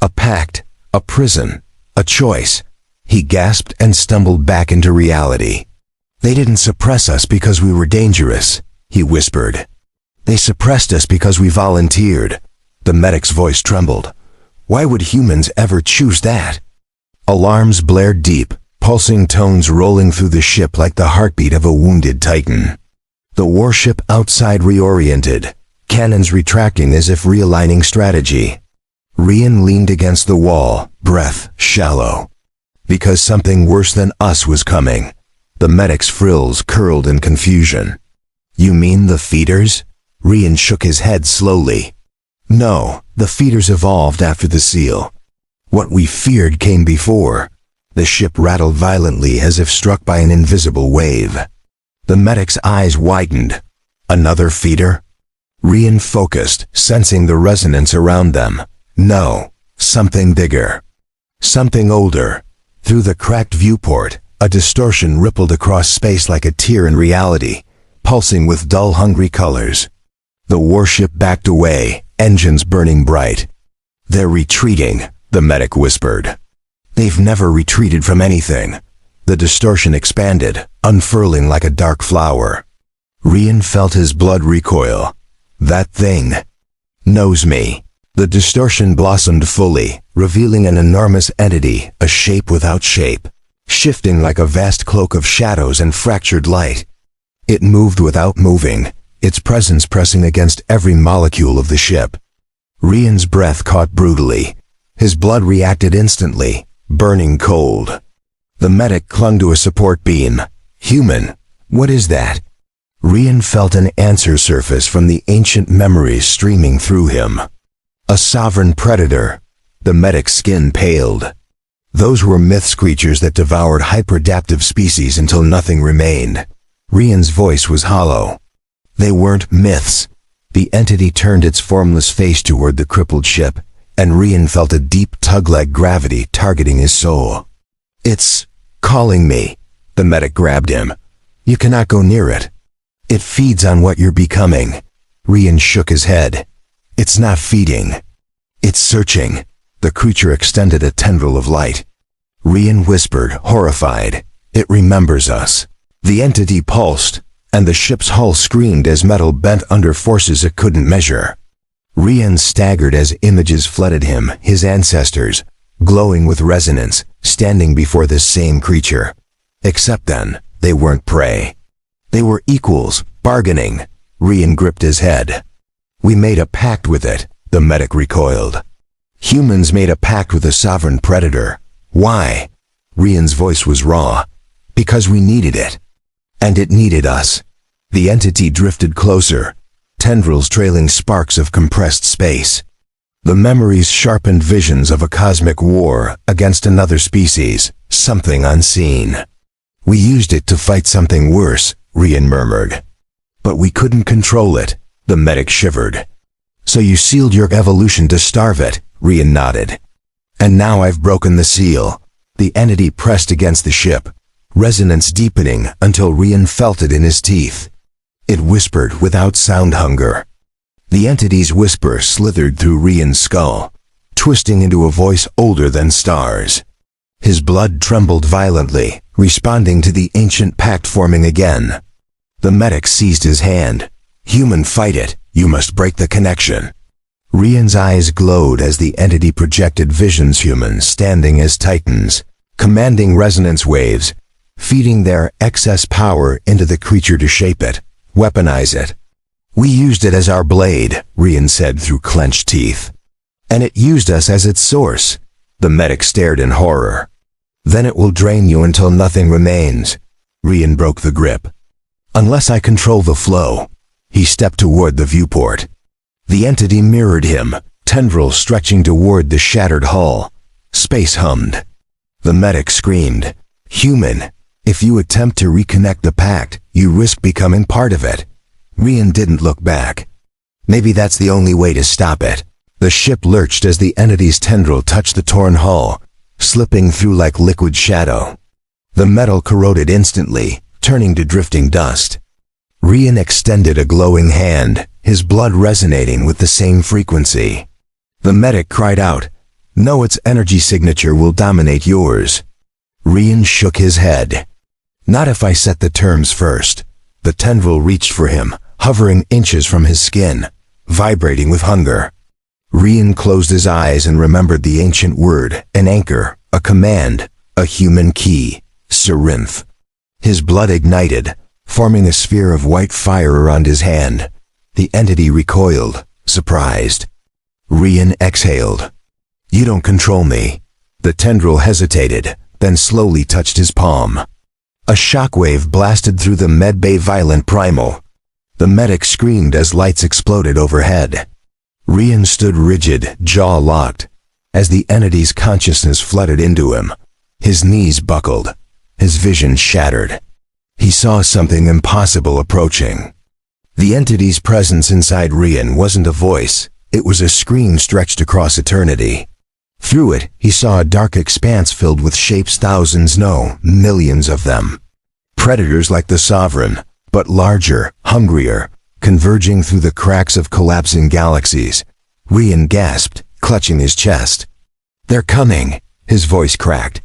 A pact, a prison, a choice. He gasped and stumbled back into reality. They didn't suppress us because we were dangerous, he whispered. They suppressed us because we volunteered. The medic's voice trembled. Why would humans ever choose that? Alarms blared deep, pulsing tones rolling through the ship like the heartbeat of a wounded titan. The warship outside reoriented, cannons retracting as if realigning strategy. Rian leaned against the wall, breath shallow. Because something worse than us was coming. The medic's frills curled in confusion. You mean the feeders? Rian shook his head slowly. No, the feeders evolved after the seal. What we feared came before. The ship rattled violently as if struck by an invisible wave. The medic's eyes widened. Another feeder? Rian focused, sensing the resonance around them. No, something bigger. Something older. Through the cracked viewport, a distortion rippled across space like a tear in reality, pulsing with dull, hungry colors. The warship backed away, engines burning bright. They're retreating, the medic whispered. They've never retreated from anything. The distortion expanded, unfurling like a dark flower. Rian felt his blood recoil. That thing knows me. The distortion blossomed fully, revealing an enormous entity, a shape without shape, shifting like a vast cloak of shadows and fractured light. It moved without moving, its presence pressing against every molecule of the ship. Rian's breath caught brutally. His blood reacted instantly, burning cold. The medic clung to a support beam. Human, what is that? Rian felt an answer surface from the ancient memories streaming through him. A sovereign predator. The medic's skin paled. Those were myths, creatures that devoured hyperadaptive species until nothing remained. Rian's voice was hollow. They weren't myths. The entity turned its formless face toward the crippled ship, and Rian felt a deep tug like gravity targeting his soul. It's calling me. The medic grabbed him. You cannot go near it. It feeds on what you're becoming. Rian shook his head. It's not feeding. It's searching. The creature extended a tendril of light. Rian whispered, horrified. It remembers us. The entity pulsed, and the ship's hull screamed as metal bent under forces it couldn't measure. Rian staggered as images flooded him, his ancestors, glowing with resonance, standing before this same creature. Except then, they weren't prey. They were equals, bargaining. Rian gripped his head. We made a pact with it, the medic recoiled. Humans made a pact with a sovereign predator. Why? Rian's voice was raw. Because we needed it. And it needed us. The entity drifted closer, tendrils trailing sparks of compressed space. The memories sharpened visions of a cosmic war against another species, something unseen. We used it to fight something worse, Rian murmured. But we couldn't control it, the medic shivered. So you sealed your evolution to starve it, Rian nodded. And now I've broken the seal. The entity pressed against the ship, resonance deepening until Rian felt it in his teeth. It whispered without sound hunger. The entity's whisper slithered through Rian's skull, twisting into a voice older than stars. His blood trembled violently, responding to the ancient pact forming again. The medic seized his hand. Human, fight it. You must break the connection. Rian's eyes glowed as the entity projected visions humans standing as titans, commanding resonance waves, feeding their excess power into the creature to shape it, weaponize it. We used it as our blade, Rian said through clenched teeth. And it used us as its source. The medic stared in horror. Then it will drain you until nothing remains. Rian broke the grip. Unless I control the flow. He stepped toward the viewport. The entity mirrored him, tendrils stretching toward the shattered hull. Space hummed. The medic screamed, "Human, if you attempt to reconnect the pact, you risk becoming part of it." Rian didn't look back. Maybe that's the only way to stop it. The ship lurched as the entity's tendril touched the torn hull, slipping through like liquid shadow. The metal corroded instantly, turning to drifting dust. Rian extended a glowing hand, his blood resonating with the same frequency. The medic cried out, "No, its energy signature will dominate yours." Rian shook his head. "Not if I set the terms first." The tendril reached for him, hovering inches from his skin, vibrating with hunger. Rian closed his eyes and remembered the ancient word, an anchor, a command, a human key, Serinth. His blood ignited, forming a sphere of white fire around his hand. The entity recoiled, surprised. Rian exhaled. "You don't control me." The tendril hesitated, then slowly touched his palm. A shockwave blasted through the medbay violent primal. The medic screamed as lights exploded overhead. Rian stood rigid, jaw locked. As the entity's consciousness flooded into him, his knees buckled, his vision shattered. He saw something impossible approaching. The entity's presence inside Rian wasn't a voice, it was a screen stretched across eternity. Through it, he saw a dark expanse filled with shapes thousands, no, millions of them. Predators like the Sovereign, but larger, hungrier, converging through the cracks of collapsing galaxies. Rian gasped, clutching his chest. "They're coming," his voice cracked.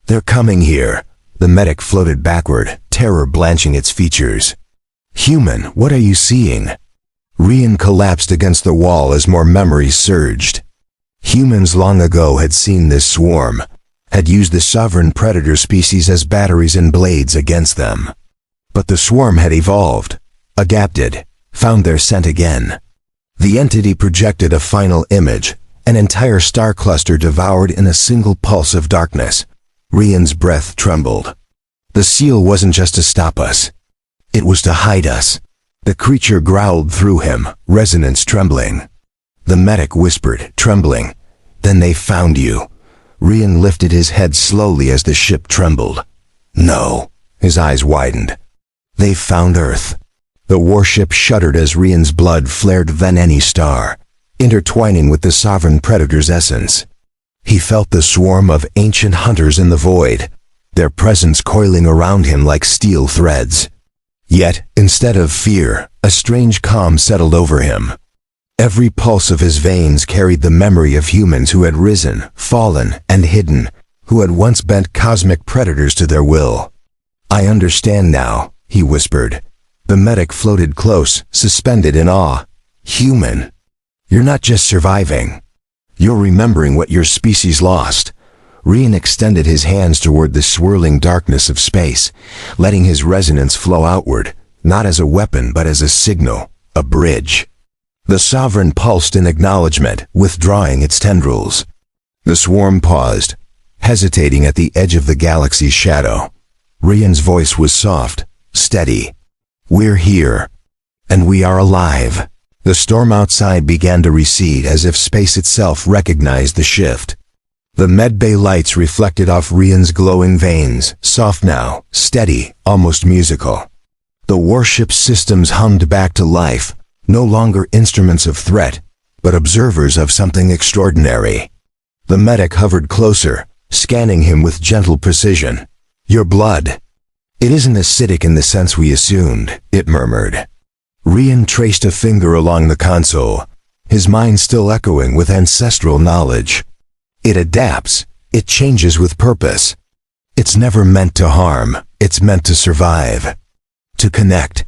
"They're coming here." The medic floated backward, terror blanching its features. "Human, what are you seeing?" Rian collapsed against the wall as more memories surged. Humans long ago had seen this swarm, had used the sovereign predator species as batteries and blades against them. But the swarm had evolved, adapted, found their scent again. The entity projected a final image, an entire star cluster devoured in a single pulse of darkness. Rian's breath trembled. The seal wasn't just to stop us. It was to hide us. The creature growled through him, resonance trembling. The medic whispered, trembling, "Then they found you." Rian lifted his head slowly as the ship trembled. "No." His eyes widened. "They found Earth." The warship shuddered as Rian's blood flared than any star, intertwining with the sovereign predator's essence. He felt the swarm of ancient hunters in the void, their presence coiling around him like steel threads. Yet, instead of fear, a strange calm settled over him. Every pulse of his veins carried the memory of humans who had risen, fallen, and hidden, who had once bent cosmic predators to their will. "I understand now," he whispered. The medic floated close, suspended in awe. "Human, you're not just surviving. You're remembering what your species lost." Rian extended his hands toward the swirling darkness of space, letting his resonance flow outward, not as a weapon but as a signal, a bridge. The Sovereign pulsed in acknowledgement, withdrawing its tendrils. The swarm paused, hesitating at the edge of the galaxy's shadow. Rian's voice was soft, steady. "We're here. And we are alive." The storm outside began to recede as if space itself recognized the shift. The medbay lights reflected off Rian's glowing veins, soft now, steady, almost musical. The warship's systems hummed back to life, no longer instruments of threat, but observers of something extraordinary. The medic hovered closer, scanning him with gentle precision. "Your blood. It isn't acidic in the sense we assumed," it murmured. Rian traced a finger along the console, his mind still echoing with ancestral knowledge. "It adapts, it changes with purpose. It's never meant to harm, it's meant to survive. To connect."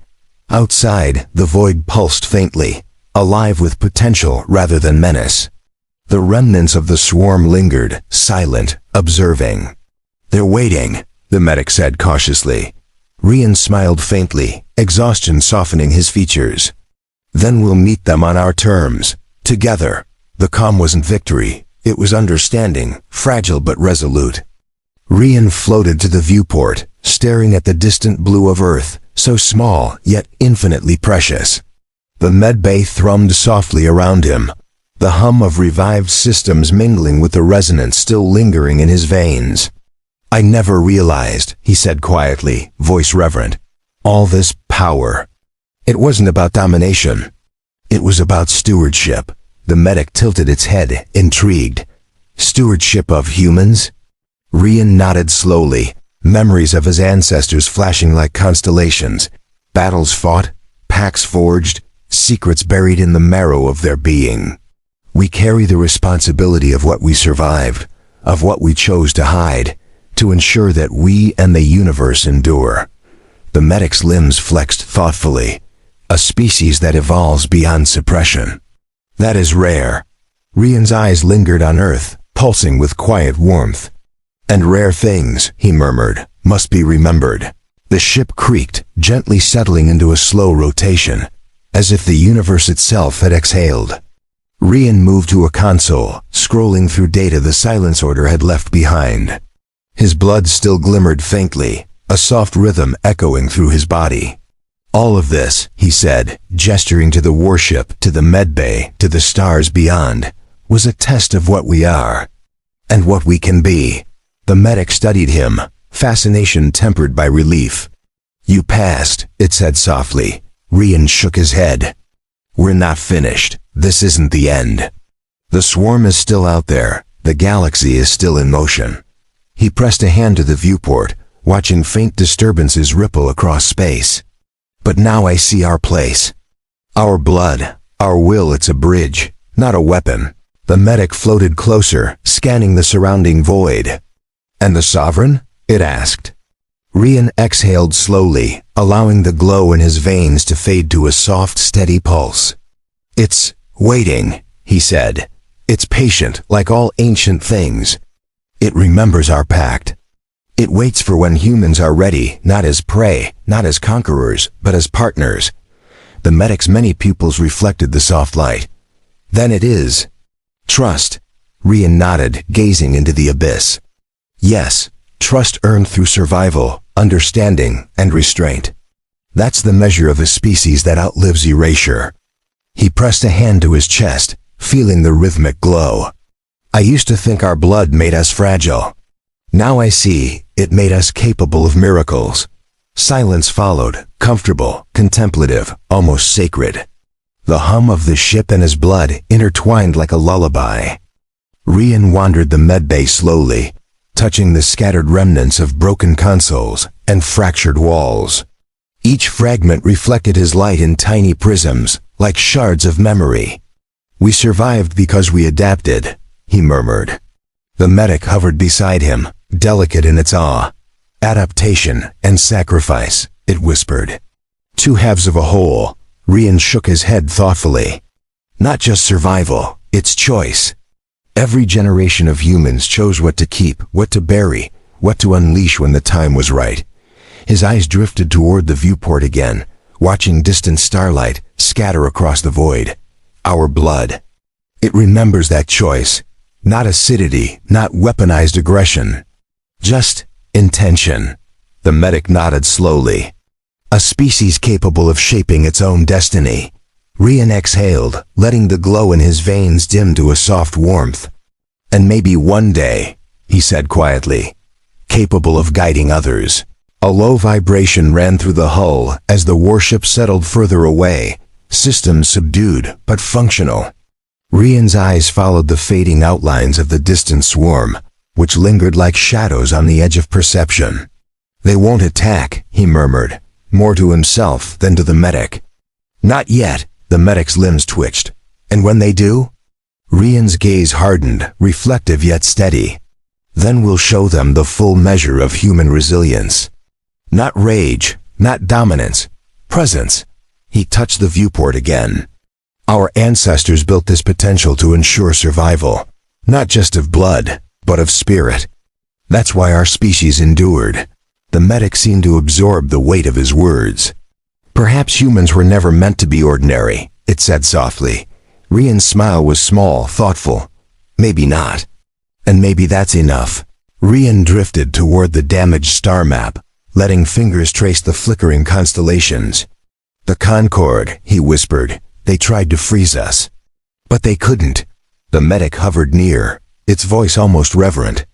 Outside, the void pulsed faintly, alive with potential rather than menace. The remnants of the swarm lingered, silent, observing. "They're waiting," the medic said cautiously. Rian smiled faintly, exhaustion softening his features. "Then we'll meet them on our terms, together." The calm wasn't victory, it was understanding, fragile but resolute. Rian floated to the viewport, staring at the distant blue of Earth, so small yet infinitely precious. The medbay thrummed softly around him. the hum of revived systems mingling with the resonance still lingering in his veins. "I never realized," he said quietly, voice reverent, "all this power. It wasn't about domination. It was about stewardship." The medic tilted its head, intrigued. "Stewardship of humans?" Rian nodded slowly, memories of his ancestors flashing like constellations. Battles fought, pacts forged, secrets buried in the marrow of their being. "We carry the responsibility of what we survived, of what we chose to hide, to ensure that we and the universe endure." The medic's limbs flexed thoughtfully. "A species that evolves beyond suppression. That is rare." Rian's eyes lingered on Earth, pulsing with quiet warmth. "And rare things," he murmured, "must be remembered." The ship creaked, gently settling into a slow rotation, as if the universe itself had exhaled. Rian moved to a console, scrolling through data the silence order had left behind. His blood still glimmered faintly, a soft rhythm echoing through his body. "All of this," he said, gesturing to the warship, to the medbay, to the stars beyond, "was a test of what we are, and what we can be." The medic studied him, fascination tempered by relief. "You passed," it said softly. Rian shook his head. "We're not finished. This isn't the end. The swarm is still out there. The galaxy is still in motion." He pressed a hand to the viewport, watching faint disturbances ripple across space. "But now I see our place. Our blood, our will, it's a bridge, not a weapon." The medic floated closer, scanning the surrounding void. "And the sovereign?" it asked. Rian exhaled slowly, allowing the glow in his veins to fade to a soft, steady pulse. "It's waiting," he said. "It's patient, like all ancient things. It remembers our pact. It waits for when humans are ready, not as prey, not as conquerors, but as partners." The medic's many pupils reflected the soft light. "Then it is trust." Rian nodded, gazing into the abyss. "Yes, trust earned through survival, understanding, and restraint. That's the measure of a species that outlives erasure." He pressed a hand to his chest, feeling the rhythmic glow. "I used to think our blood made us fragile. Now I see it made us capable of miracles." Silence followed, comfortable, contemplative, almost sacred. The hum of the ship and his blood intertwined like a lullaby. Rian wandered the medbay slowly, touching the scattered remnants of broken consoles and fractured walls. Each fragment reflected his light in tiny prisms, like shards of memory. "We survived because we adapted," he murmured. The medic hovered beside him, delicate in its awe. "Adaptation and sacrifice," it whispered. "Two halves of a whole." Rian shook his head thoughtfully. "Not just survival, it's choice. Every generation of humans chose what to keep, what to bury, what to unleash when the time was right." His eyes drifted toward the viewport again, watching distant starlight scatter across the void. "Our blood. It remembers that choice. Not acidity, not weaponized aggression. Just intention." The medic nodded slowly. "A species capable of shaping its own destiny." Rian exhaled, letting the glow in his veins dim to a soft warmth. "And maybe one day," he said quietly, "capable of guiding others." A low vibration ran through the hull as the warship settled further away, systems subdued but functional. Rian's eyes followed the fading outlines of the distant swarm, which lingered like shadows on the edge of perception. "They won't attack," he murmured, more to himself than to the medic. "Not yet." The medic's limbs twitched. "And when they do?" Rian's gaze hardened, reflective yet steady. "Then we'll show them the full measure of human resilience. Not rage, not dominance, presence." He touched the viewport again. "Our ancestors built this potential to ensure survival, not just of blood, but of spirit. That's why our species endured." The medic seemed to absorb the weight of his words. "Perhaps humans were never meant to be ordinary," it said softly. Rian's smile was small, thoughtful. "Maybe not. And maybe that's enough." Rian drifted toward the damaged star map, letting fingers trace the flickering constellations. "The Concord," he whispered. "They tried to freeze us. But they couldn't. The medic hovered near, its voice almost reverent.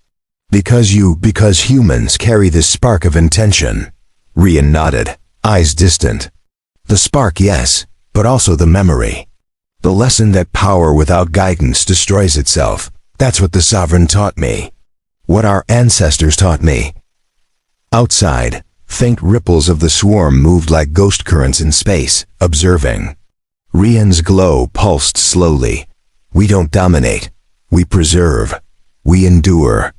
Because humans carry this spark of intention. Rian nodded, eyes distant. The spark, yes, but also the memory. The lesson that power without guidance destroys itself. That's what the sovereign taught me. What our ancestors taught me. Outside, faint ripples of the swarm moved like ghost currents in space, observing. Rian's glow pulsed slowly. We don't dominate. We preserve. We endure.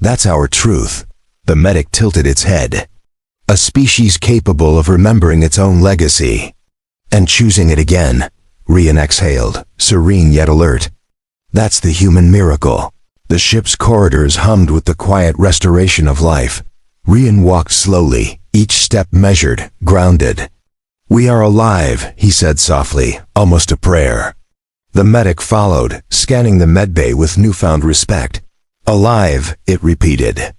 That's our truth. The medic tilted its head. A species capable of remembering its own legacy. And choosing it again. Rian exhaled, serene yet alert. That's the human miracle. The ship's corridors hummed with the quiet restoration of life. Rian walked slowly, each step measured, grounded. We are alive, he said softly, almost a prayer. The medic followed, scanning the medbay with newfound respect. Alive, it repeated.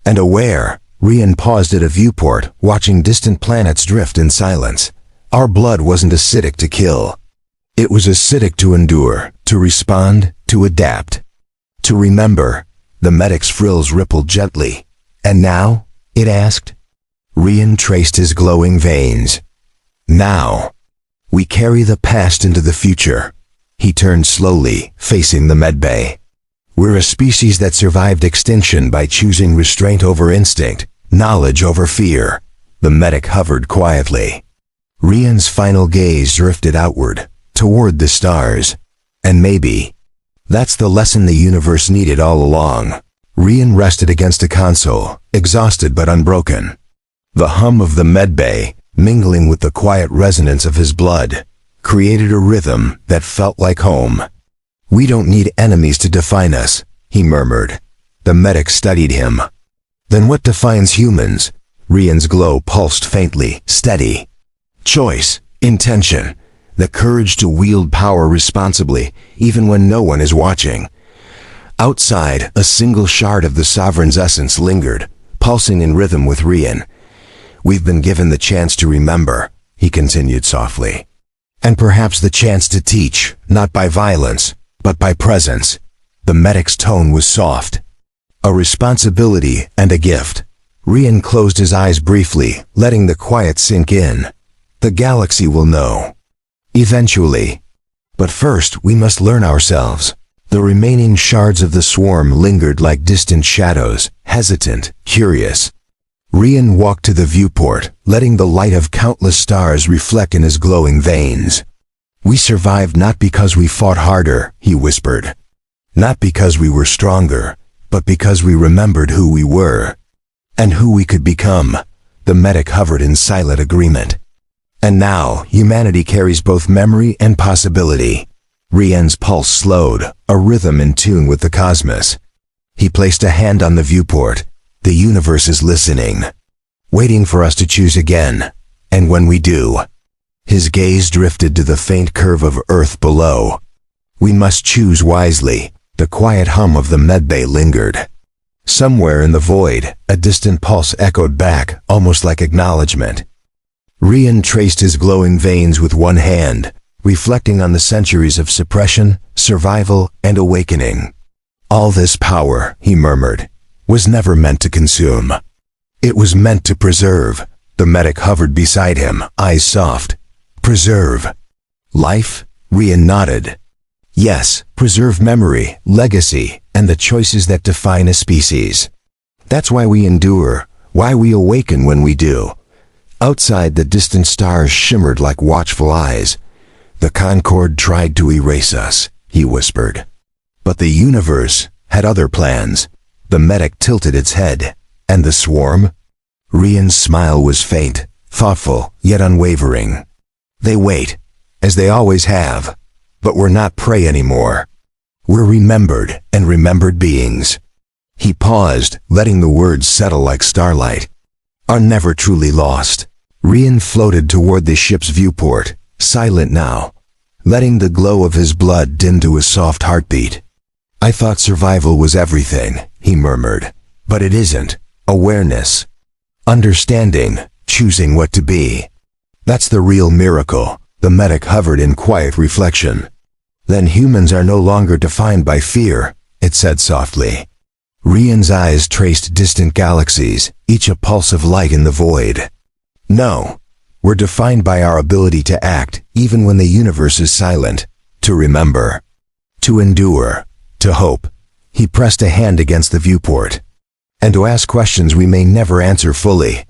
And aware. Rian paused at a viewport, watching distant planets drift in silence. Our blood wasn't acidic to kill. It was acidic to endure, to respond, to adapt. To remember. The medic's frills rippled gently. And now? It asked. Rian traced his glowing veins. Now. We carry the past into the future. He turned slowly, facing the medbay. We're a species that survived extinction by choosing restraint over instinct, knowledge over fear. The medic hovered quietly. Rian's final gaze drifted outward, toward the stars. And maybe. That's the lesson the universe needed all along. Rian rested against a console, exhausted but unbroken. The hum of the medbay, mingling with the quiet resonance of his blood, created a rhythm that felt like home. We don't need enemies to define us, he murmured. The medic studied him. Then what defines humans? Rian's glow pulsed faintly, steady. Choice, intention, the courage to wield power responsibly, even when no one is watching. Outside, a single shard of the sovereign's essence lingered, pulsing in rhythm with Rian. We've been given the chance to remember, he continued softly. And perhaps the chance to teach, not by violence, but by presence. The medic's tone was soft. A responsibility and a gift. Rian closed his eyes briefly, letting the quiet sink in. The galaxy will know. Eventually. But first, we must learn ourselves. The remaining shards of the swarm lingered like distant shadows, hesitant, curious. Rian walked to the viewport, letting the light of countless stars reflect in his glowing veins. We survived not because we fought harder, he whispered. Not because we were stronger, but because we remembered who we were. And who we could become. The medic hovered in silent agreement. And now, humanity carries both memory and possibility. Rian's pulse slowed, a rhythm in tune with the cosmos. He placed a hand on the viewport. The universe is listening, waiting for us to choose again. And when we do, his gaze drifted to the faint curve of Earth below. We must choose wisely. The quiet hum of the medbay lingered. Somewhere in the void, a distant pulse echoed back, almost like acknowledgement. Rian traced his glowing veins with one hand, reflecting on the centuries of suppression, survival, and awakening. All this power, he murmured, was never meant to consume. It was meant to preserve. The medic hovered beside him, eyes soft. Preserve. Life? Rian nodded. Yes, preserve memory, legacy, and the choices that define a species. That's why we endure, why we awaken when we do. Outside, the distant stars shimmered like watchful eyes. The Concorde tried to erase us, he whispered. But the universe had other plans. The medic tilted its head. And the swarm? Rian's smile was faint, thoughtful, yet unwavering. They wait, as they always have. But we're not prey anymore. We're remembered and remembered beings. He paused, letting the words settle like starlight. Are never truly lost. Rian floated toward the ship's viewport, silent now, letting the glow of his blood dim to a soft heartbeat. I thought survival was everything, he murmured. But it isn't. Awareness. Understanding. Choosing what to be. That's the real miracle. The medic hovered in quiet reflection. Then humans are no longer defined by fear, it said softly. Rian's eyes traced distant galaxies, each a pulse of light in the void. No, we're defined by our ability to act, even when the universe is silent, to remember, to endure, to hope. He pressed a hand against the viewport. And to ask questions we may never answer fully.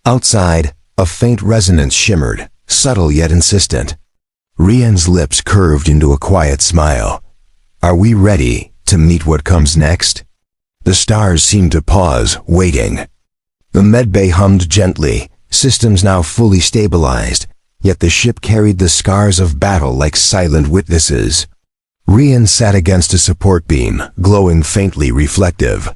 Outside, a faint resonance shimmered, subtle yet insistent. Rian's lips curved into a quiet smile. Are we ready to meet what comes next? The stars seemed to pause, waiting. The medbay hummed gently, systems now fully stabilized, yet the ship carried the scars of battle like silent witnesses. Rian sat against a support beam, glowing faintly reflective.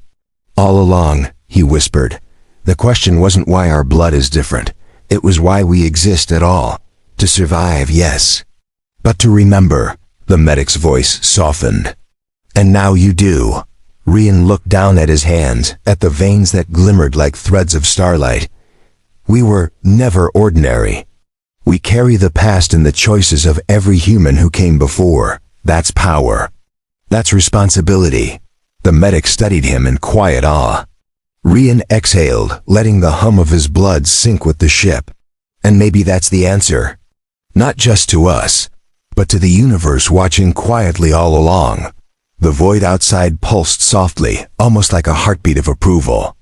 All along, he whispered, the question wasn't why our blood is different. It was why we exist at all. To survive, yes. But to remember, the medic's voice softened. And now you do. Rian looked down at his hands, at the veins that glimmered like threads of starlight. We were never ordinary. We carry the past in the choices of every human who came before. That's power. That's responsibility. The medic studied him in quiet awe. Rian exhaled, letting the hum of his blood sink with the ship. And maybe that's the answer. Not just to us, but to the universe watching quietly all along. The void outside pulsed softly, almost like a heartbeat of approval.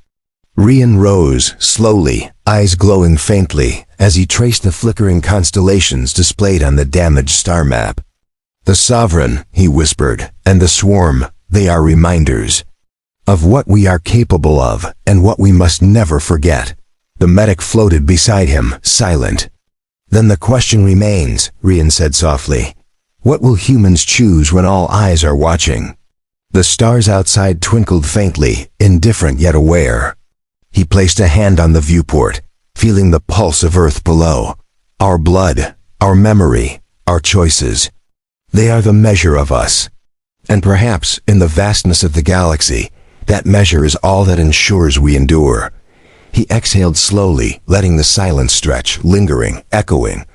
Rian rose, slowly, eyes glowing faintly, as he traced the flickering constellations displayed on the damaged star map. The Sovereign, he whispered, and the Swarm, they are reminders of what we are capable of and what we must never forget. The medic floated beside him, silent. Then the question remains, Rian said softly. What will humans choose when all eyes are watching? The stars outside twinkled faintly, indifferent yet aware. He placed a hand on the viewport, feeling the pulse of Earth below. Our blood, our memory, our choices. They are the measure of us. And perhaps, in the vastness of the galaxy, that measure is all that ensures we endure. He exhaled slowly, letting the silence stretch, lingering, echoing.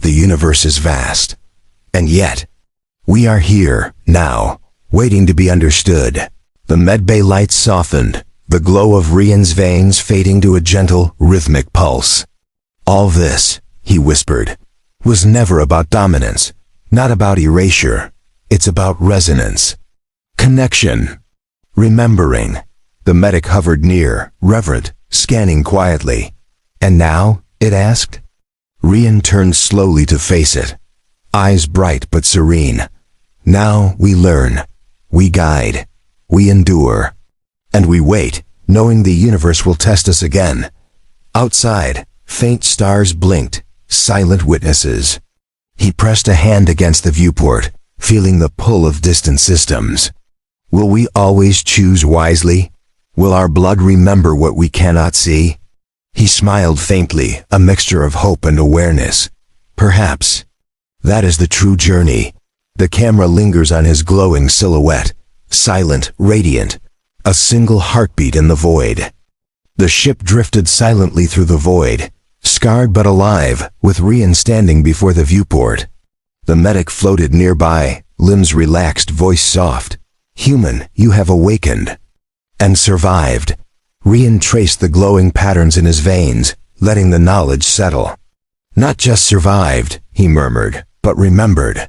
The universe is vast. And yet, we are here, now, waiting to be understood. The medbay lights softened, the glow of Rian's veins fading to a gentle, rhythmic pulse. All this, he whispered, was never about dominance, not about erasure. It's about resonance. Connection. Remembering. The medic hovered near, reverent, scanning quietly. And now, it asked? Rian turned slowly to face it. Eyes bright but serene. Now we learn. We guide. We endure. And we wait, knowing the universe will test us again. Outside, faint stars blinked, silent witnesses. He pressed a hand against the viewport, feeling the pull of distant systems. Will we always choose wisely? Will our blood remember what we cannot see? He smiled faintly, a mixture of hope and awareness. Perhaps. That is the true journey. The camera lingers on his glowing silhouette, silent, radiant, a single heartbeat in the void. The ship drifted silently through the void, scarred but alive, with Rian standing before the viewport. The medic floated nearby, limbs relaxed, voice soft. Human, you have awakened. And survived. Rian traced the glowing patterns in his veins, letting the knowledge settle. Not just survived, he murmured, but remembered.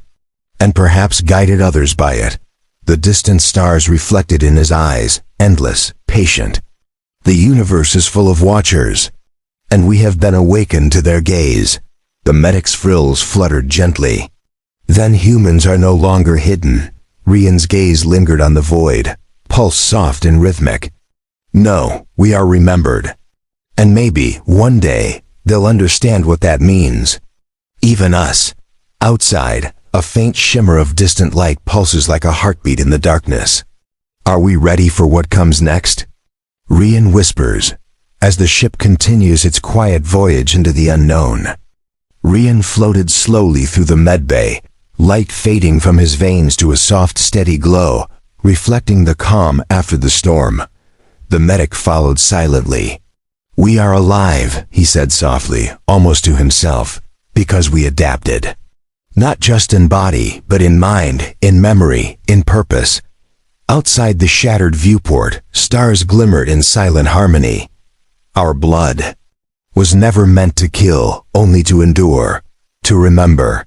And perhaps guided others by it. The distant stars reflected in his eyes, endless, patient. The universe is full of watchers. And we have been awakened to their gaze. The medic's frills fluttered gently. Then humans are no longer hidden. Rian's gaze lingered on the void, pulse soft and rhythmic. No, we are remembered. And maybe, one day, they'll understand what that means. Even us. Outside, a faint shimmer of distant light pulses like a heartbeat in the darkness. Are we ready for what comes next? Rian whispers, as the ship continues its quiet voyage into the unknown. Rian floated slowly through the medbay, light fading from his veins to a soft, steady glow, reflecting the calm after the storm. The medic followed silently. We are alive, he said softly, almost to himself, because we adapted. Not just in body, but in mind, in memory, in purpose. Outside the shattered viewport, stars glimmered in silent harmony. Our blood was never meant to kill, only to endure, to remember,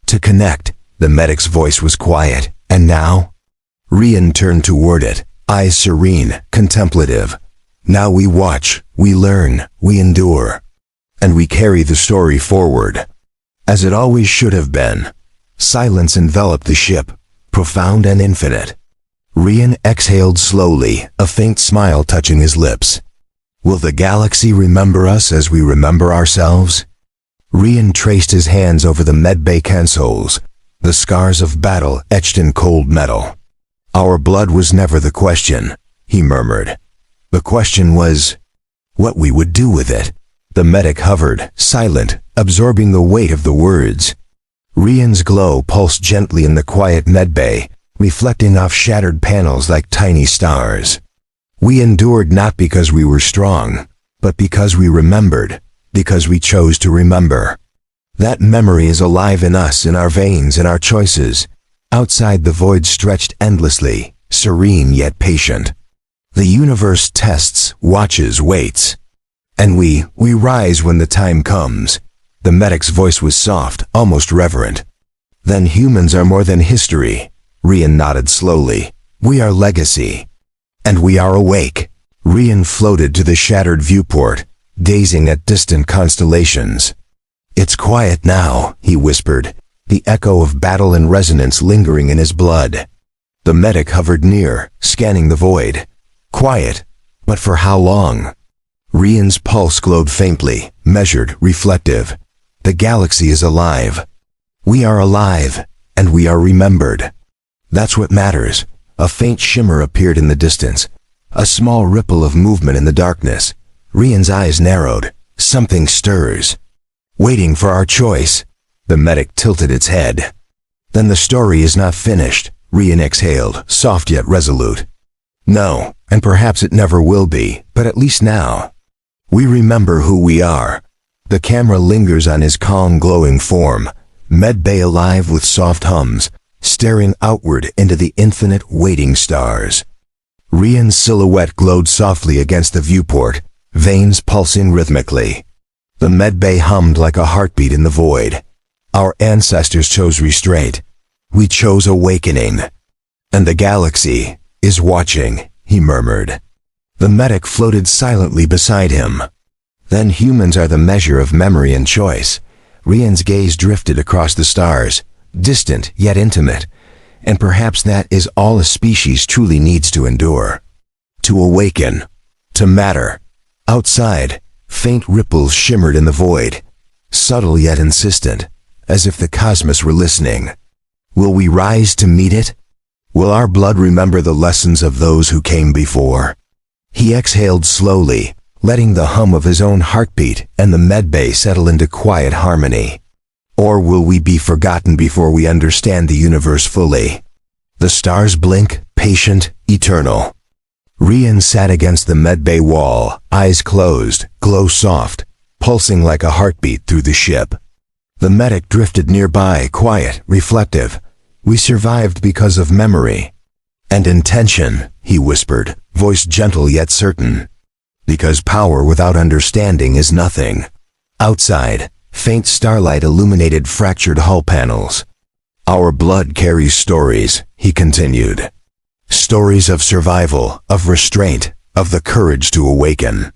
to connect. The medic's voice was quiet, and now? Rian turned toward it, eyes serene, contemplative. Now we watch, we learn, we endure. And we carry the story forward. As it always should have been. Silence enveloped the ship, profound and infinite. Rian exhaled slowly, a faint smile touching his lips. Will the galaxy remember us as we remember ourselves? Rian traced his hands over the medbay consoles, the scars of battle etched in cold metal. Our blood was never the question, he murmured. The question was, what we would do with it. The medic hovered, silent, absorbing the weight of the words. Rian's glow pulsed gently in the quiet medbay, reflecting off shattered panels like tiny stars. We endured not because we were strong, but because we remembered, because we chose to remember. That memory is alive in us, in our veins, in our choices. Outside the void stretched endlessly, serene yet patient. The universe tests, watches, waits. And we rise when the time comes. The medic's voice was soft, almost reverent. Then humans are more than history. Rian nodded slowly. We are legacy. And we are awake. Rian floated to the shattered viewport, gazing at distant constellations. It's quiet now, he whispered, the echo of battle and resonance lingering in his blood. The medic hovered near, scanning the void. Quiet, but for how long? Rian's pulse glowed faintly, measured, reflective. The galaxy is alive. We are alive, and we are remembered. That's what matters. A faint shimmer appeared in the distance, a small ripple of movement in the darkness. Rian's eyes narrowed. Something stirs. Waiting for our choice. The medic tilted its head. Then the story is not finished, Rian exhaled, soft yet resolute. No, and perhaps it never will be, but at least now. We remember who we are. The camera lingers on his calm, glowing form, medbay alive with soft hums, staring outward into the infinite waiting stars. Rian's silhouette glowed softly against the viewport, veins pulsing rhythmically. The medbay hummed like a heartbeat in the void. Our ancestors chose restraint. We chose awakening. And the galaxy is watching, he murmured. The medic floated silently beside him. Then humans are the measure of memory and choice. Rian's gaze drifted across the stars, distant yet intimate, and perhaps that is all a species truly needs to endure. To awaken. To matter. Outside, faint ripples shimmered in the void, subtle yet insistent, as if the cosmos were listening. Will we rise to meet it? Will our blood remember the lessons of those who came before? He exhaled slowly, letting the hum of his own heartbeat and the medbay settle into quiet harmony. Or will we be forgotten before we understand the universe fully? The stars blink, patient, eternal. Rian sat against the medbay wall, eyes closed, glow soft, pulsing like a heartbeat through the ship. The medic drifted nearby, quiet, reflective. We survived because of memory. And intention, he whispered, voice gentle yet certain. Because power without understanding is nothing. Outside, faint starlight illuminated fractured hull panels. Our blood carries stories, he continued. Stories of survival, of restraint, of the courage to awaken.